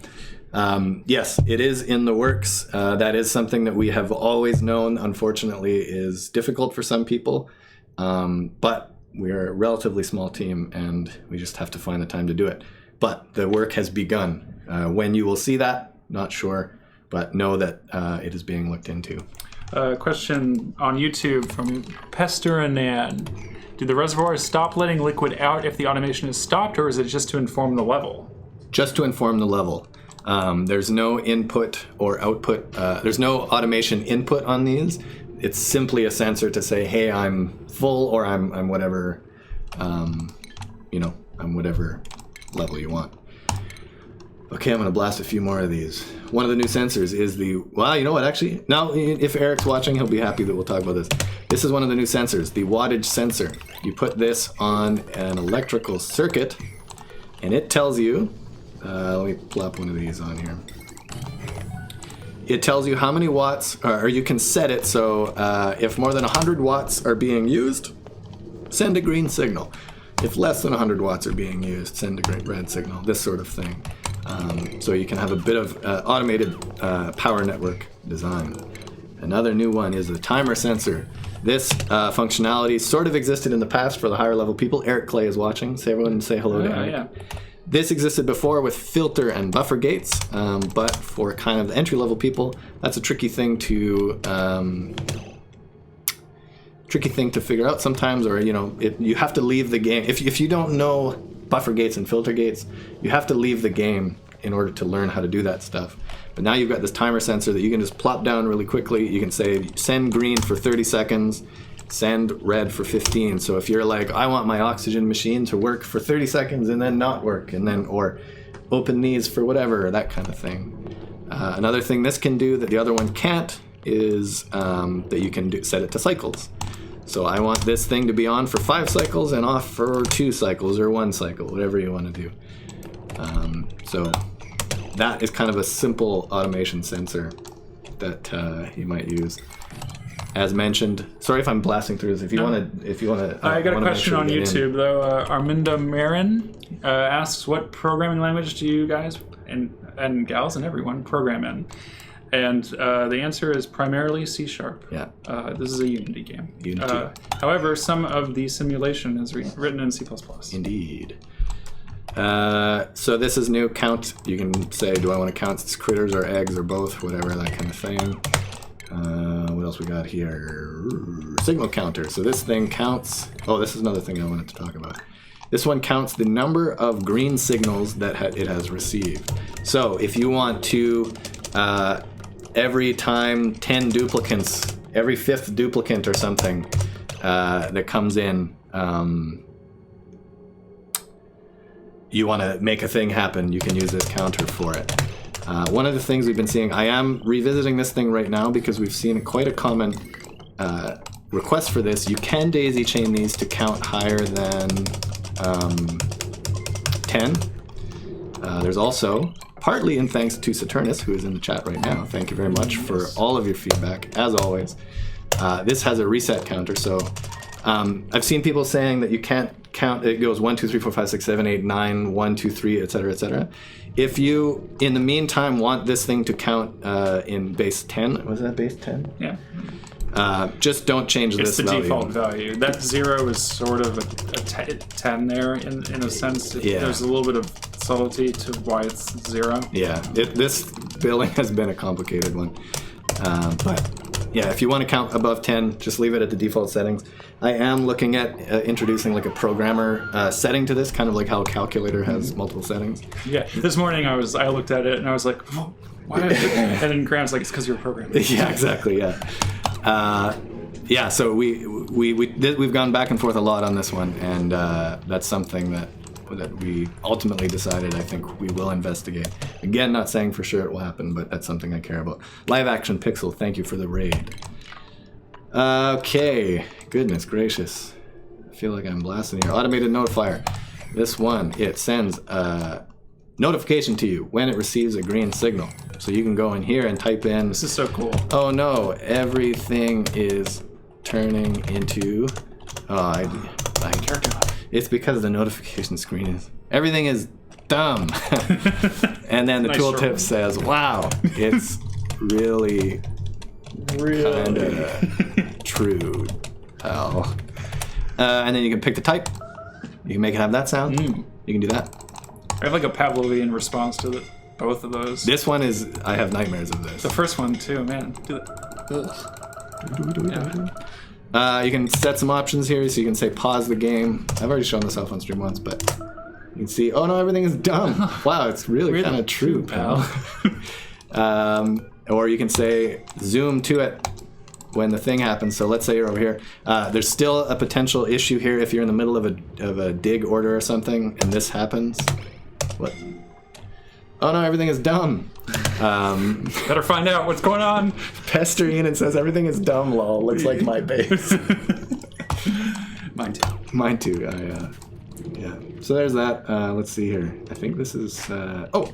yes, it is in the works. That is something that we have always known, unfortunately, is difficult for some people. But we're a relatively small team, and we just have to find the time to do it. But the work has begun. When you will see that, not sure, but know that it is being looked into. Question on YouTube from Pester Anan. Do the reservoirs stop letting liquid out if the automation is stopped, or is it just to inform the level? Just to inform the level. There's no input or output. There's no automation input on these. It's simply a sensor to say, hey, I'm full, or I'm whatever, I'm whatever level you want. Okay, I'm going to blast a few more of these. One of the new sensors is well, you know what, actually? Now, if Eric's watching, he'll be happy that we'll talk about this. This is one of the new sensors, the wattage sensor. You put this on an electrical circuit, and it tells you, let me plop one of these on here. It tells you how many watts, or you can set it so if more than 100 watts are being used, send a green signal. If less than 100 watts are being used, send a red signal, this sort of thing. So you can have a bit of automated power network design. Another new one is the timer sensor. This functionality sort of existed in the past for the higher level people. Eric Clay is watching, so everyone say hello to Eric. Yeah. This existed before with filter and buffer gates, but for kind of the entry level people, that's a tricky thing to figure out sometimes, or you have to leave the game if you don't know buffer gates and filter gates. You have to leave the game in order to learn how to do that stuff. But now you've got this timer sensor that you can just plop down really quickly. You can say, send green for 30 seconds, send red for 15. So if you're like, I want my oxygen machine to work for 30 seconds and then not work, and then, or open these for whatever, that kind of thing. Another thing this can do that the other one can't is that you can set it to cycles. So I want this thing to be on for 5 cycles and off for 2 cycles or 1 cycle, whatever you want to do. So that is kind of a simple automation sensor that you might use. As mentioned, sorry if I'm blasting through this. If you want to, I got a question on YouTube though. Arminda Marin asks, "What programming language do you guys and gals and everyone program in?" And the answer is primarily C#. Yeah. This is a Unity game. Unity. However, some of the simulation is written in C++. Indeed. So this is new. Count. You can say, do I want to count critters or eggs or both, whatever, that kind of thing. What else we got here? Signal counter. So this thing counts. Oh, this is another thing I wanted to talk about. This one counts the number of green signals that it has received. So if you want to, every time 10 duplicates, every 5th duplicate or something that comes in, you want to make a thing happen, you can use this counter for it. One of the things we've been seeing, I am revisiting this thing right now because we've seen quite a common request for this. You can daisy chain these to count higher than 10. There's also, partly in thanks to Saturnus, who is in the chat right now, thank you very much for all of your feedback, as always. This has a reset counter, so I've seen people saying that you can't count, it goes 1, 2, 3, 4, 5, 6, 7, 8, 9, 1, 2, 3, etc., etc. If you, in the meantime, want this thing to count in base 10, was that base 10? Yeah. Just don't change this value. It's the default value. That 0 is sort of a 10 there in a sense. There's a little bit of subtlety to why it's 0. Yeah, this billing has been a complicated one. But yeah, if you want to count above 10, just leave it at the default settings. I am looking at introducing like a programmer setting to this, kind of like how a calculator has multiple settings. Yeah, this morning I looked at it and I was like, why? And then Graham's like, it's because you're a programmer. Yeah, exactly. Yeah. Yeah, so we've gone back and forth a lot on this one, and that's something that we ultimately decided I think we will investigate. Again, not saying for sure it will happen, but that's something I care about. Live Action Pixel, thank you for the raid. Okay, goodness gracious. I feel like I'm blasting here. Automated notifier. This one, it sends a notification to you when it receives a green signal. So you can go in here and type in... This is so cool. Oh no, everything is turning into... It's because the notification screen is... Everything is dumb. And then the tooltip says, wow, it's really kind of true, pal. And then you can pick the type. You can make it have that sound. You can do that. I have like a Pavlovian response to both of those. This one is... I have nightmares of this. The first one too, man. Do it. Yeah. You can set some options here, so you can say pause the game. I've already shown this off on stream once, but you can see, oh no, everything is dumb. Wow, it's really kind of true, pal. Or you can say zoom to it when the thing happens. So let's say you're over here. There's still a potential issue here if you're in the middle of a dig order or something, and this happens. What? Oh no, everything is dumb. Better find out what's going on. Pestering and says everything is dumb, lol. Looks like my base. Mine too. Mine too, yeah. So there's that. Let's see here. I think this is, so,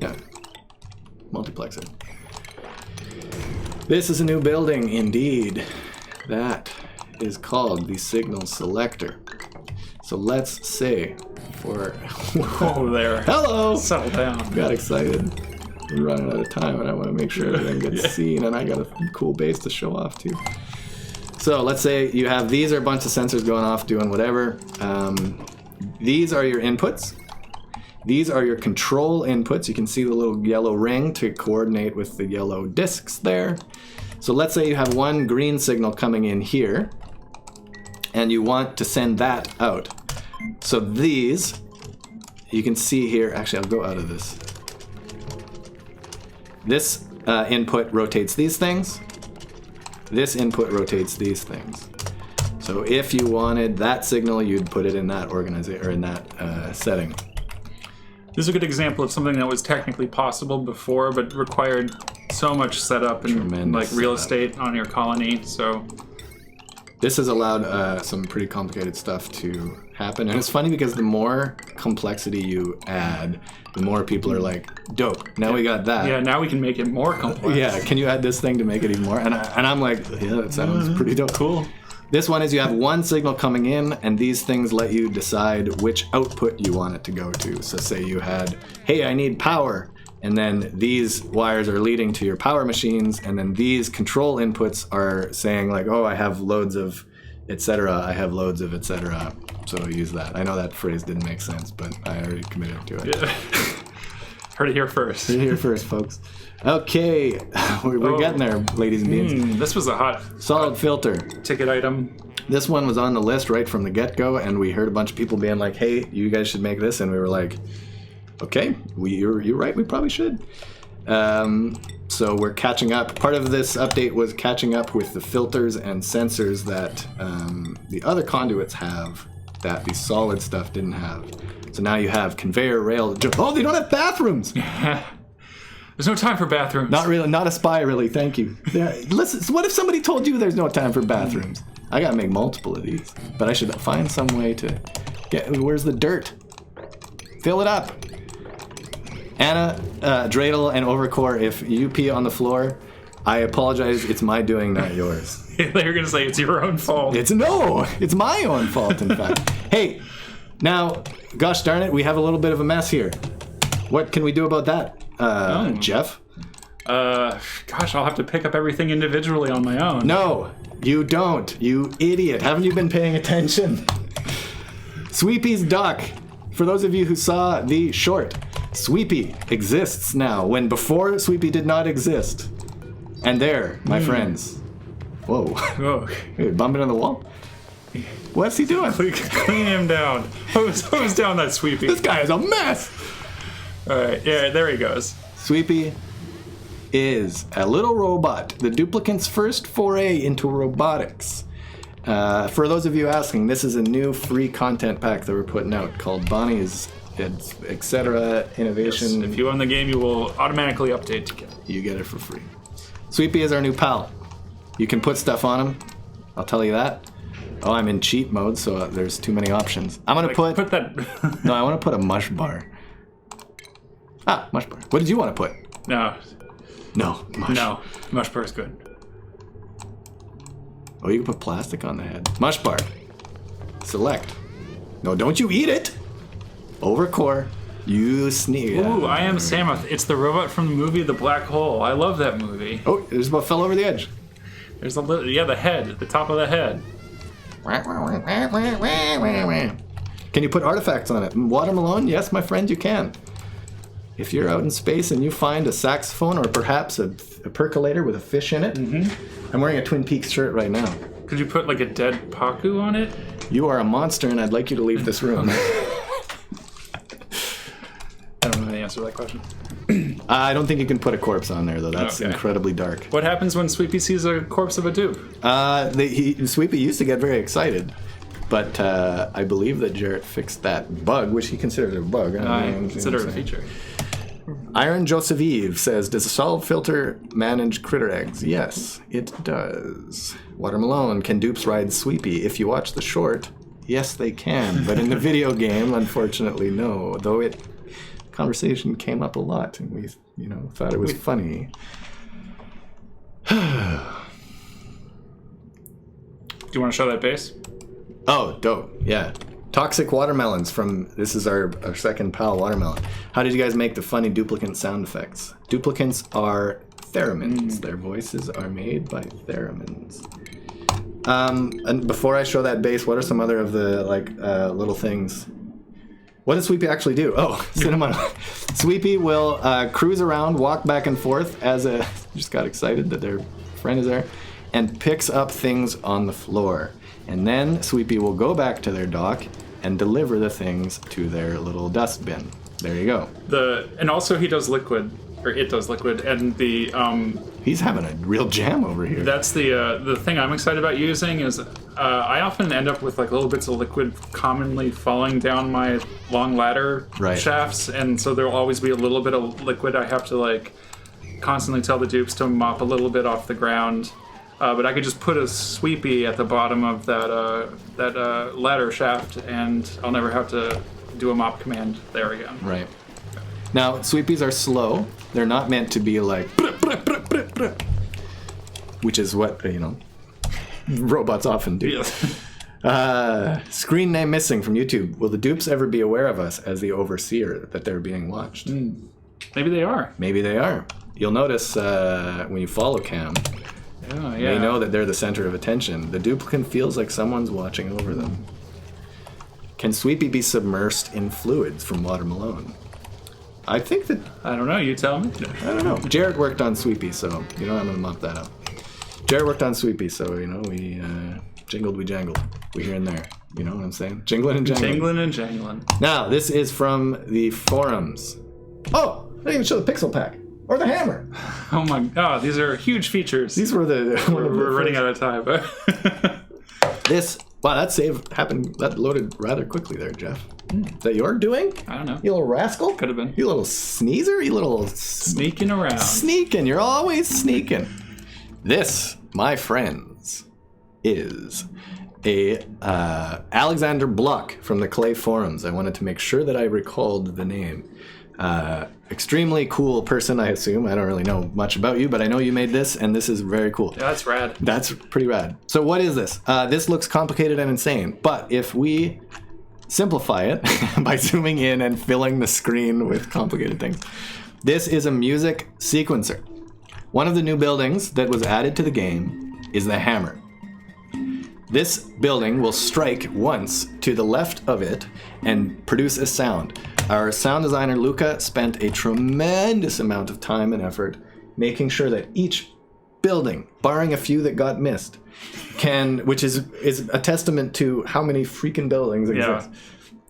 yeah. Multiplexer. This is a new building, indeed. That is called the signal selector. So let's say for... Oh, there. Hello! Settle down. Got excited. We're running out of time, and I want to make sure everything gets seen, and I got a cool base to show off, too. So let's say you have... These are a bunch of sensors going off, doing whatever. These are your inputs. These are your control inputs. You can see the little yellow ring to coordinate with the yellow discs there. So let's say you have one green signal coming in here, and you want to send that out. So these, you can see here, actually I'll go out of this. This input rotates these things. This input rotates these things. So if you wanted that signal, you'd put it in that organization or in that setting. This is a good example of something that was technically possible before, but required so much setup and like real estate on your colony. So this has allowed some pretty complicated stuff to happen. And it's funny because the more complexity you add, the more people are like, dope, now we got that. Yeah, now we can make it more complex. Yeah, can you add this thing to make it even more? And I'm like, yeah, that sounds pretty dope. Cool. This one is you have one signal coming in, and these things let you decide which output you want it to go to. So say you had, hey, I need power, and then these wires are leading to your power machines, and then these control inputs are saying like, oh, I have loads of etc. I have loads of etc. So use that. I know that phrase didn't make sense, but I already committed to it. Yeah. Heard it here first. Heard it here first, folks. Okay, we're getting there, ladies and beans. This was a hot solid filter ticket item. This one was on the list right from the get-go, and we heard a bunch of people being like, hey, you guys should make this, and we were like, okay, you're right, we probably should. So we're catching up. Part of this update was catching up with the filters and sensors that the other conduits have that the solid stuff didn't have. So now you have conveyor rail. Oh, they don't have bathrooms! There's no time for bathrooms. Not really, not a spy, really, thank you. Yeah, listen, what if somebody told you there's no time for bathrooms? I gotta make multiple of these, but I should find some way to get, where's the dirt? Fill it up. Anna, Dreidel, and Overcore, if you pee on the floor, I apologize, it's my doing, not yours. They're gonna say it's your own fault. It's my own fault, in fact. Hey, now, gosh darn it, we have a little bit of a mess here. What can we do about that, Jeff? Gosh, I'll have to pick up everything individually on my own. No, you don't, you idiot. Haven't you been paying attention? Sweepy's dock. For those of you who saw the short, Sweepy exists now, when before Sweepy did not exist. And there, my friends. Whoa. Oh. Hey, bumping on the wall? What's he doing? Clean him down. Hose down that Sweepy. This guy is a mess. All right, yeah, there he goes. Sweepy is a little robot, the duplicant's first foray into robotics. For those of you asking, this is a new free content pack that we're putting out called Banhi's etc. Innovation. Yes, if you own the game, you will automatically update to get it. You get it for free. Sweepy is our new pal. You can put stuff on him. I'll tell you that. Oh, I'm in cheat mode, so there's too many options. I'm gonna put that. No, I want to put a mush bar. Ah, mush bar. What did you want to put? No, mush. No, mush bar is good. Oh, you can put plastic on the head. Mush bar. Select. No, don't you eat it. Overcore. You sneak. Ooh, I am Samuth. It's the robot from the movie The Black Hole. I love that movie. Oh, it just about fell over the edge. There's a little, the head, the top of the head. Can you put artifacts on it? Water Malone? Yes, my friend, you can. If you're out in space and you find a saxophone or perhaps a percolator with a fish in it, I'm wearing a Twin Peaks shirt right now. Could you put like a dead Pacu on it? You are a monster and I'd like you to leave this room. I don't know the answer to that question. I don't think you can put a corpse on there, though. That's incredibly dark. What happens when Sweepy sees a corpse of a dupe? Sweepy used to get very excited, but I believe that Jarrett fixed that bug, which he considers a bug. I consider it a feature. Iron Joseph Eve says, does a solid filter manage critter eggs? Yes, it does. Water Malone, can dupes ride Sweepy? If you watch the short, yes, they can. But in the video game, unfortunately, no. Though conversation came up a lot, and we, thought it was funny. Do you want to show that base? Oh, dope! Yeah, toxic watermelons this is our second pal, Watermelon. How did you guys make the funny duplicant sound effects? Duplicants are theremins. Their voices are made by theremins. And before I show that base, what are some other of the little things? What does Sweepy actually do? Oh, Cinnamon. Sweepy will cruise around, walk back and forth just got excited that their friend is there, and picks up things on the floor. And then Sweepy will go back to their dock and deliver the things to their little dust bin. There you go. And also he does liquid, or it does liquid, and the he's having a real jam over here. That's the thing I'm excited about using is I often end up with like little bits of liquid commonly falling down my long ladder shafts, and so there'll always be a little bit of liquid. I have to like constantly tell the dupes to mop a little bit off the ground. But I could just put a sweepy at the bottom of that ladder shaft, and I'll never have to do a mop command there again. Right. Now, sweepies are slow. They're not meant to be like, which is what, robots often do. Screen name missing from YouTube. Will the dupes ever be aware of us as the overseer that they're being watched? Maybe they are. Maybe they are. You'll notice when you follow Cam, they know that they're the center of attention. The duplicant feels like someone's watching over them. Can Sweepy be submersed in fluids from Water Malone? I think that... I don't know, you tell me. I don't know. Jared worked on Sweepy, so, I'm going to mop that up. Jared worked on Sweepy, so, we jingled, we jangled. We here and there. You know what I'm saying? Jingling and jangling. Jingling and jangling. Now, this is from the forums. Oh, I didn't even show the pixel pack. Or the hammer. Oh my god, these are huge fees. These were We're running out of time. Wow, that loaded rather quickly there, Jeff. Is that your doing? I don't know. You little rascal? Could have been. You little sneezer? You little... Sneaking around. Sneaking. You're always sneaking. This, my friends, is a Alexander Block from the Clay forums. I wanted to make sure that I recalled the name. Extremely cool person, I assume. I don't really know much about you, but I know you made this, and this is very cool. Yeah, that's rad. That's pretty rad. So what is this? This looks complicated and insane, but if we simplify it by zooming in and filling the screen with complicated things, this is a music sequencer. One of the new buildings that was added to the game is the hammer. This building will strike once to the left of it and produce a sound. Our sound designer, Luca, spent a tremendous amount of time and effort making sure that each building, barring a few that got missed, which is a testament to how many freaking buildings exist.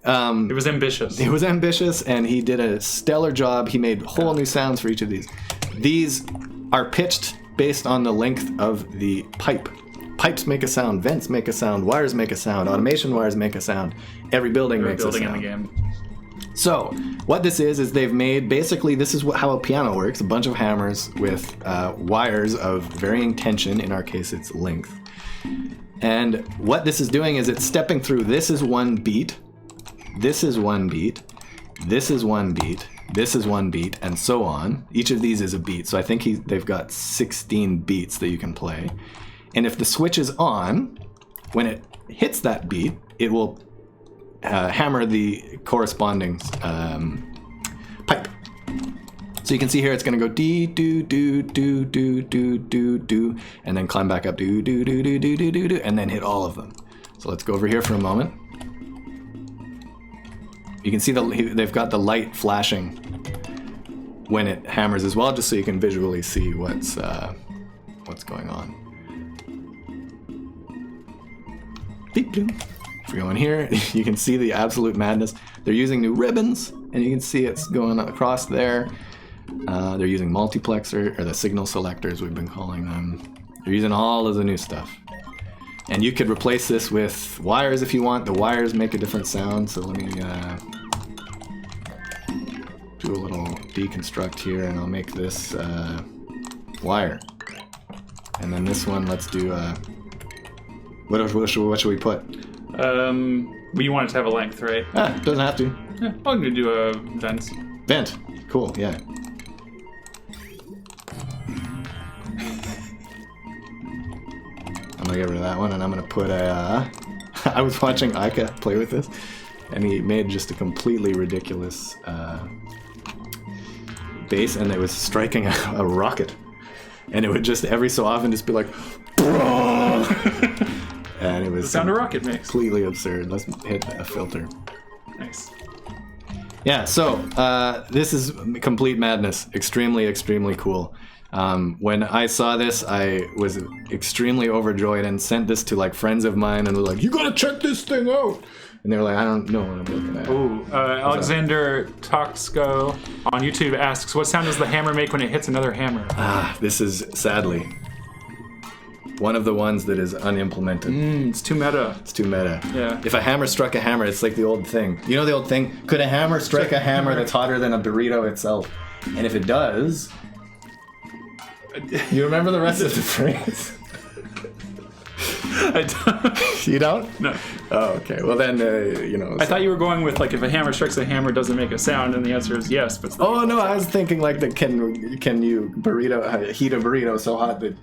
It was ambitious. It was ambitious, and he did a stellar job. He made whole new sounds for each of these. These are pitched based on the length of the pipe. Pipes make a sound, vents make a sound, wires make a sound, automation wires make a sound. Every building makes a sound. In the game. So, what this is they've made, basically this is how a piano works, a bunch of hammers with wires of varying tension, in our case it's length. And what this is doing is it's stepping through, this is one beat, this is one beat, this is one beat, this is one beat, and so on. Each of these is a beat, so I think they've got 16 beats that you can play. And if the switch is on, when it hits that beat, it will hammer the corresponding pipe. So you can see here it's going to go dee do do do do do do do, and then climb back up do do do do do do do do, and then hit all of them. So let's go over here for a moment. You can see they've got the light flashing when it hammers as well, just so you can visually see what's going on. Beep boom. If we go in here, you can see the absolute madness. They're using new ribbons, and you can see it's going across there. They're using multiplexer, or the signal selectors we've been calling them. They're using all of the new stuff. And you could replace this with wires if you want. The wires make a different sound, so let me do a little deconstruct here, and I'll make this wire. And then this one, let's do... What should we put? You want it to have a length, right? Doesn't have to. Yeah, I'm going to do a vent. Vent. Cool, yeah. I'm going to get rid of that one, and I'm going to put a... I was watching Aika play with this, and he made just a completely ridiculous bass, and it was striking a rocket. And it would just every so often just be like... And it was the sound a rocket makes. Completely absurd. Let's hit a filter. Nice. Yeah, so this is complete madness. Extremely, extremely cool. When I saw this, I was extremely overjoyed and sent this to like friends of mine and was like, "You gotta check this thing out!" And they were like, I don't know what I'm looking at. Ooh, Alexander Toxco on YouTube asks, what sound does the hammer make when it hits another hammer? This is, sadly, one of the ones that is unimplemented. It's too meta. It's too meta. Yeah. If a hammer struck a hammer, it's like the old thing. You know the old thing? Could a hammer strike a hammer that's hotter than a burrito itself? And if it does... You remember the rest of the phrase? I don't. You don't? No. Oh, okay. Well then, you know. I thought you were going with like if a hammer strikes a hammer, does it make a sound? And the answer is yes. But oh no, I was thinking like that. Can you heat a burrito so hot that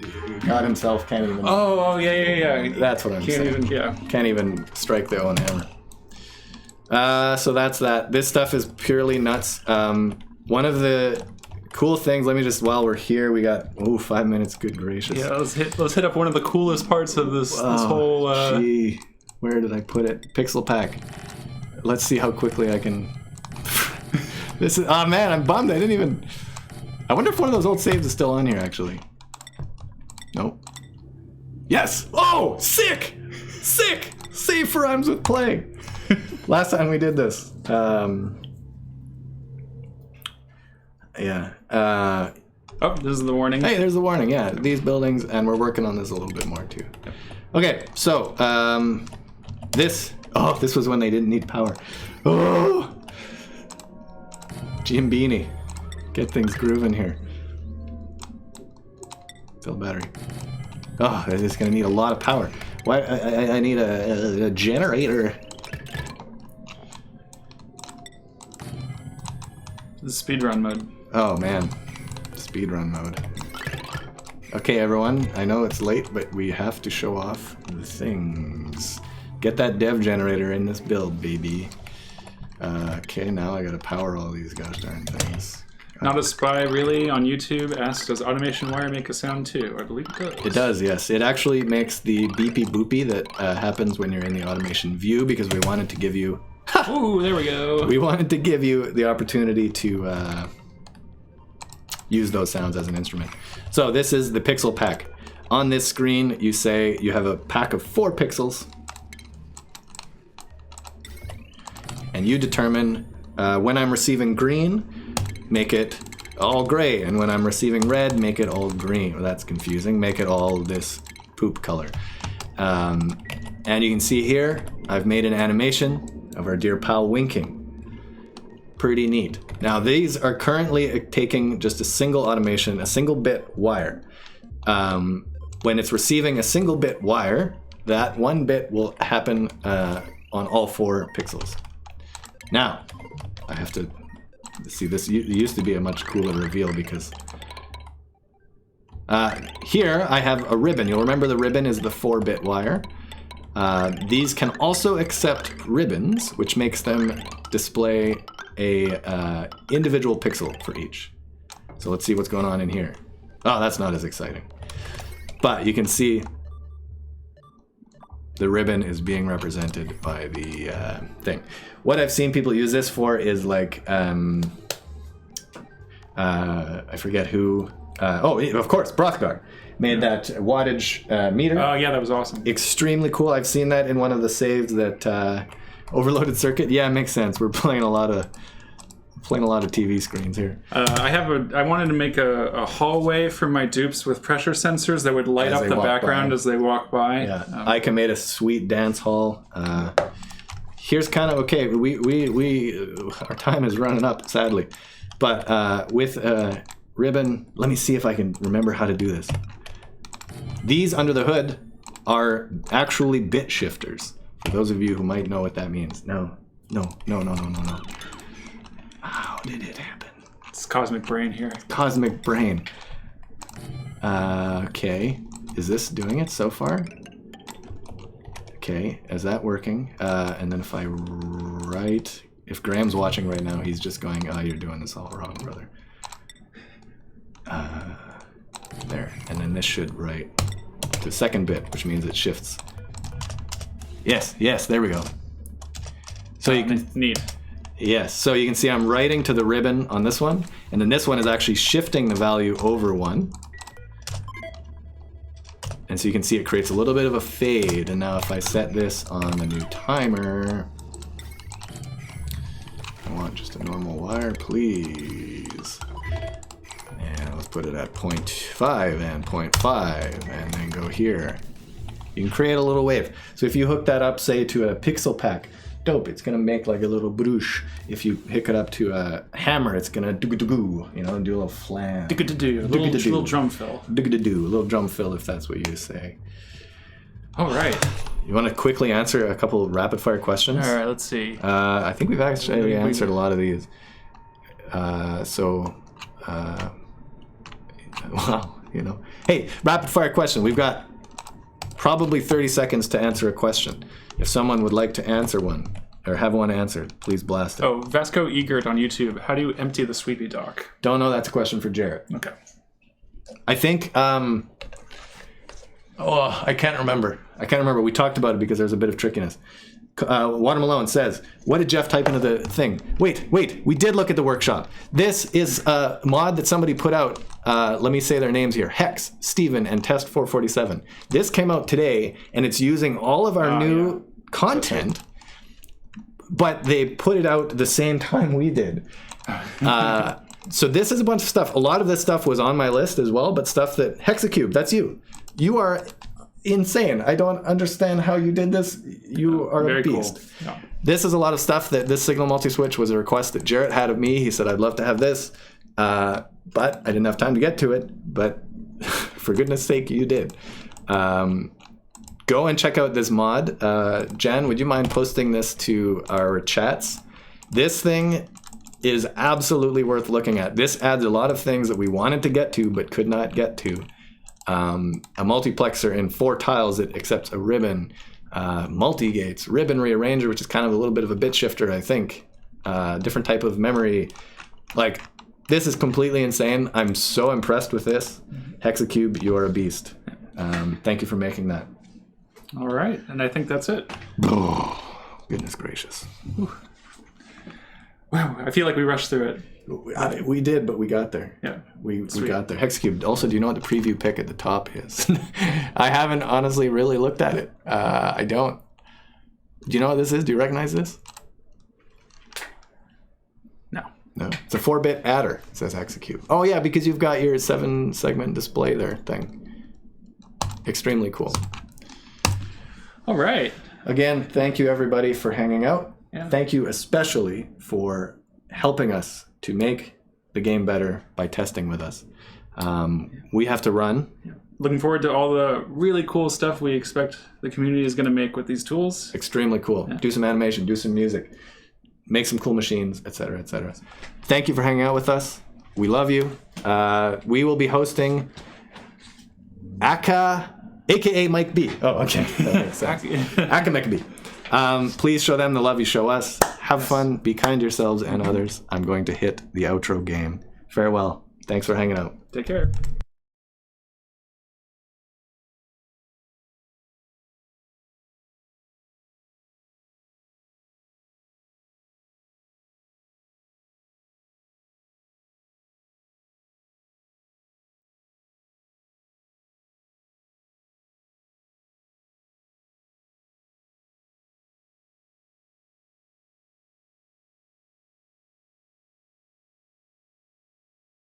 God Himself can't even? Oh yeah. That's what I'm saying. Can't even strike their own hammer. So that's that. This stuff is purely nuts. One of the cool things. Let me just while we're here, we got 5 minutes. Good gracious. Yeah, let's hit up one of the coolest parts of this whole. Gee, where did I put it? Pixel pack. Let's see how quickly I can. This is. Oh man, I'm bummed. I didn't even. I wonder if one of those old saves is still on here. Actually. Nope. Yes. Oh, sick. Save for rhymes with play. Last time we did this. Yeah. Oh, this is the warning. Hey, there's the warning. Yeah, these buildings, and we're working on this a little bit more too. Okay, so this was when they didn't need power. Oh, Jim Beanie, get things grooving here. Fill battery. Oh, it's gonna need a lot of power. Why? I need a generator. The speedrun mode. Oh man, speedrun mode. Okay, everyone, I know it's late, but we have to show off the things. Get that dev generator in this build, baby. Okay, now I gotta power all these gosh darn things. Not a Spy really on YouTube asks, does automation wire make a sound too? I believe it does. It does, yes. It actually makes the beepy boopy that happens when you're in the automation view because we wanted to give you... Ooh, there we go. We wanted to give you the opportunity to use those sounds as an instrument. So this is the pixel pack. On this screen, you say you have a pack of 4 pixels. And you determine when I'm receiving green, make it all gray. And when I'm receiving red, make it all green. Well, that's confusing. Make it all this poop color. And you can see here, I've made an animation of our dear pal winking. Pretty neat. Now these are currently taking just a single automation, a single bit wire. When it's receiving a single bit wire, that 1 bit will happen on all 4 pixels. Now, I have to see this. Used to be a much cooler reveal because here I have a ribbon. You'll remember the ribbon is the 4-bit wire. These can also accept ribbons, which makes them display a individual pixel for each. So let's see what's going on in here. Oh, that's not as exciting. But you can see the ribbon is being represented by the thing. What I've seen people use this for is like, I forget who, of course, Brothgar made that wattage meter. Oh yeah, that was awesome. Extremely cool. I've seen that in one of the saves that overloaded circuit. Yeah, it makes sense. We're playing a lot of TV screens here. I wanted to make a hallway for my dupes with pressure sensors that would light up the background as they walk by. Yeah, Ika made a sweet dance hall. Here's kind of okay. Our time is running up, sadly, but with a ribbon. Let me see if I can remember how to do this. These under the hood are actually bit shifters. For those of you who might know what that means. No. How did it happen? It's cosmic brain here. Cosmic brain. Okay. Is this doing it so far? Okay. Is that working? And then if I write... If Graham's watching right now, he's just going, oh, you're doing this all wrong, brother. There. And then this should write to 2nd bit, which means it shifts. Yes, there we go. So you can... Neat. Yes, so you can see I'm writing to the ribbon on this one, and then this one is actually shifting the value over 1. And so you can see it creates a little bit of a fade, and now if I set this on the new timer, Just a normal wire, please. And let's put it at 0.5 and 0.5, and then go here. You can create a little wave. So if you hook that up, say, to a pixel pack, dope, it's gonna make like a little broosh. If you hook it up to a hammer, it's gonna do-go-do-goo, you know, do a little flam. Do-go-do-do, a little drum fill. Do-go-do-do, a little drum fill, if that's what you say. All right. You want to quickly answer a couple of rapid fire questions? All right, let's see. I think we've actually answered a lot of these. Well, you know. Hey, rapid fire question. We've got probably 30 seconds to answer a question. If someone would like to answer one, or have one answered, please blast it. Oh, Vasco Egert on YouTube. How do you empty the sweepy dock? Don't know. That's a question for Jarrett. Okay. I think, I can't remember. We talked about it because there's a bit of trickiness. Water Malone says, what did Jeff type into the thing? Wait, we did look at the workshop. This is a mod that somebody put out. Let me say their names here. Hex, Steven, and Test 447. This came out today, and it's using all of our new content, but they put it out the same time we did. So this is a bunch of stuff. A lot of this stuff was on my list as well, but stuff that... Hexacube, that's you. You are... insane. I don't understand how you did this. You are a beast. Cool. Yeah. This is a lot of stuff that this signal multi-switch was a request that Jarrett had of me. He said, I'd love to have this, but I didn't have time to get to it. But for goodness sake, you did. Go and check out this mod. Jan, would you mind posting this to our chats? This thing is absolutely worth looking at. This adds a lot of things that we wanted to get to but could not get to. A multiplexer in 4 tiles that accepts a ribbon, multi-gates, ribbon rearranger, which is kind of a little bit of a bit shifter, I think. Different type of memory. Like, this is completely insane. I'm so impressed with this. Hexacube, you are a beast. Thank you for making that. All right, and I think that's it. Oh, goodness gracious. Wow, I feel like we rushed through it. We did, but we got there. Yeah, we got there. Hexacube. Also, do you know what the preview pick at the top is? I haven't honestly really looked at it. I don't. Do you know what this is? Do you recognize this? No. It's a 4-bit adder, says Hexacube. Oh yeah, because you've got your 7-segment display there thing. Extremely cool. All right. Again, thank you everybody for hanging out. Yeah. Thank you especially for helping us to make the game better by testing with us. We have to run. Looking forward to all the really cool stuff we expect the community is going to make with these tools. Extremely cool. Yeah. Do some animation, do some music, make some cool machines, etc., etc. Thank you for hanging out with us. We love you. We will be hosting aka Mike B. Oh, okay. That makes sense. Aka Mike B. Please show them the love you show us. Have fun. Be kind to yourselves and others. I'm going to hit the outro game. Farewell. Thanks for hanging out. Take care.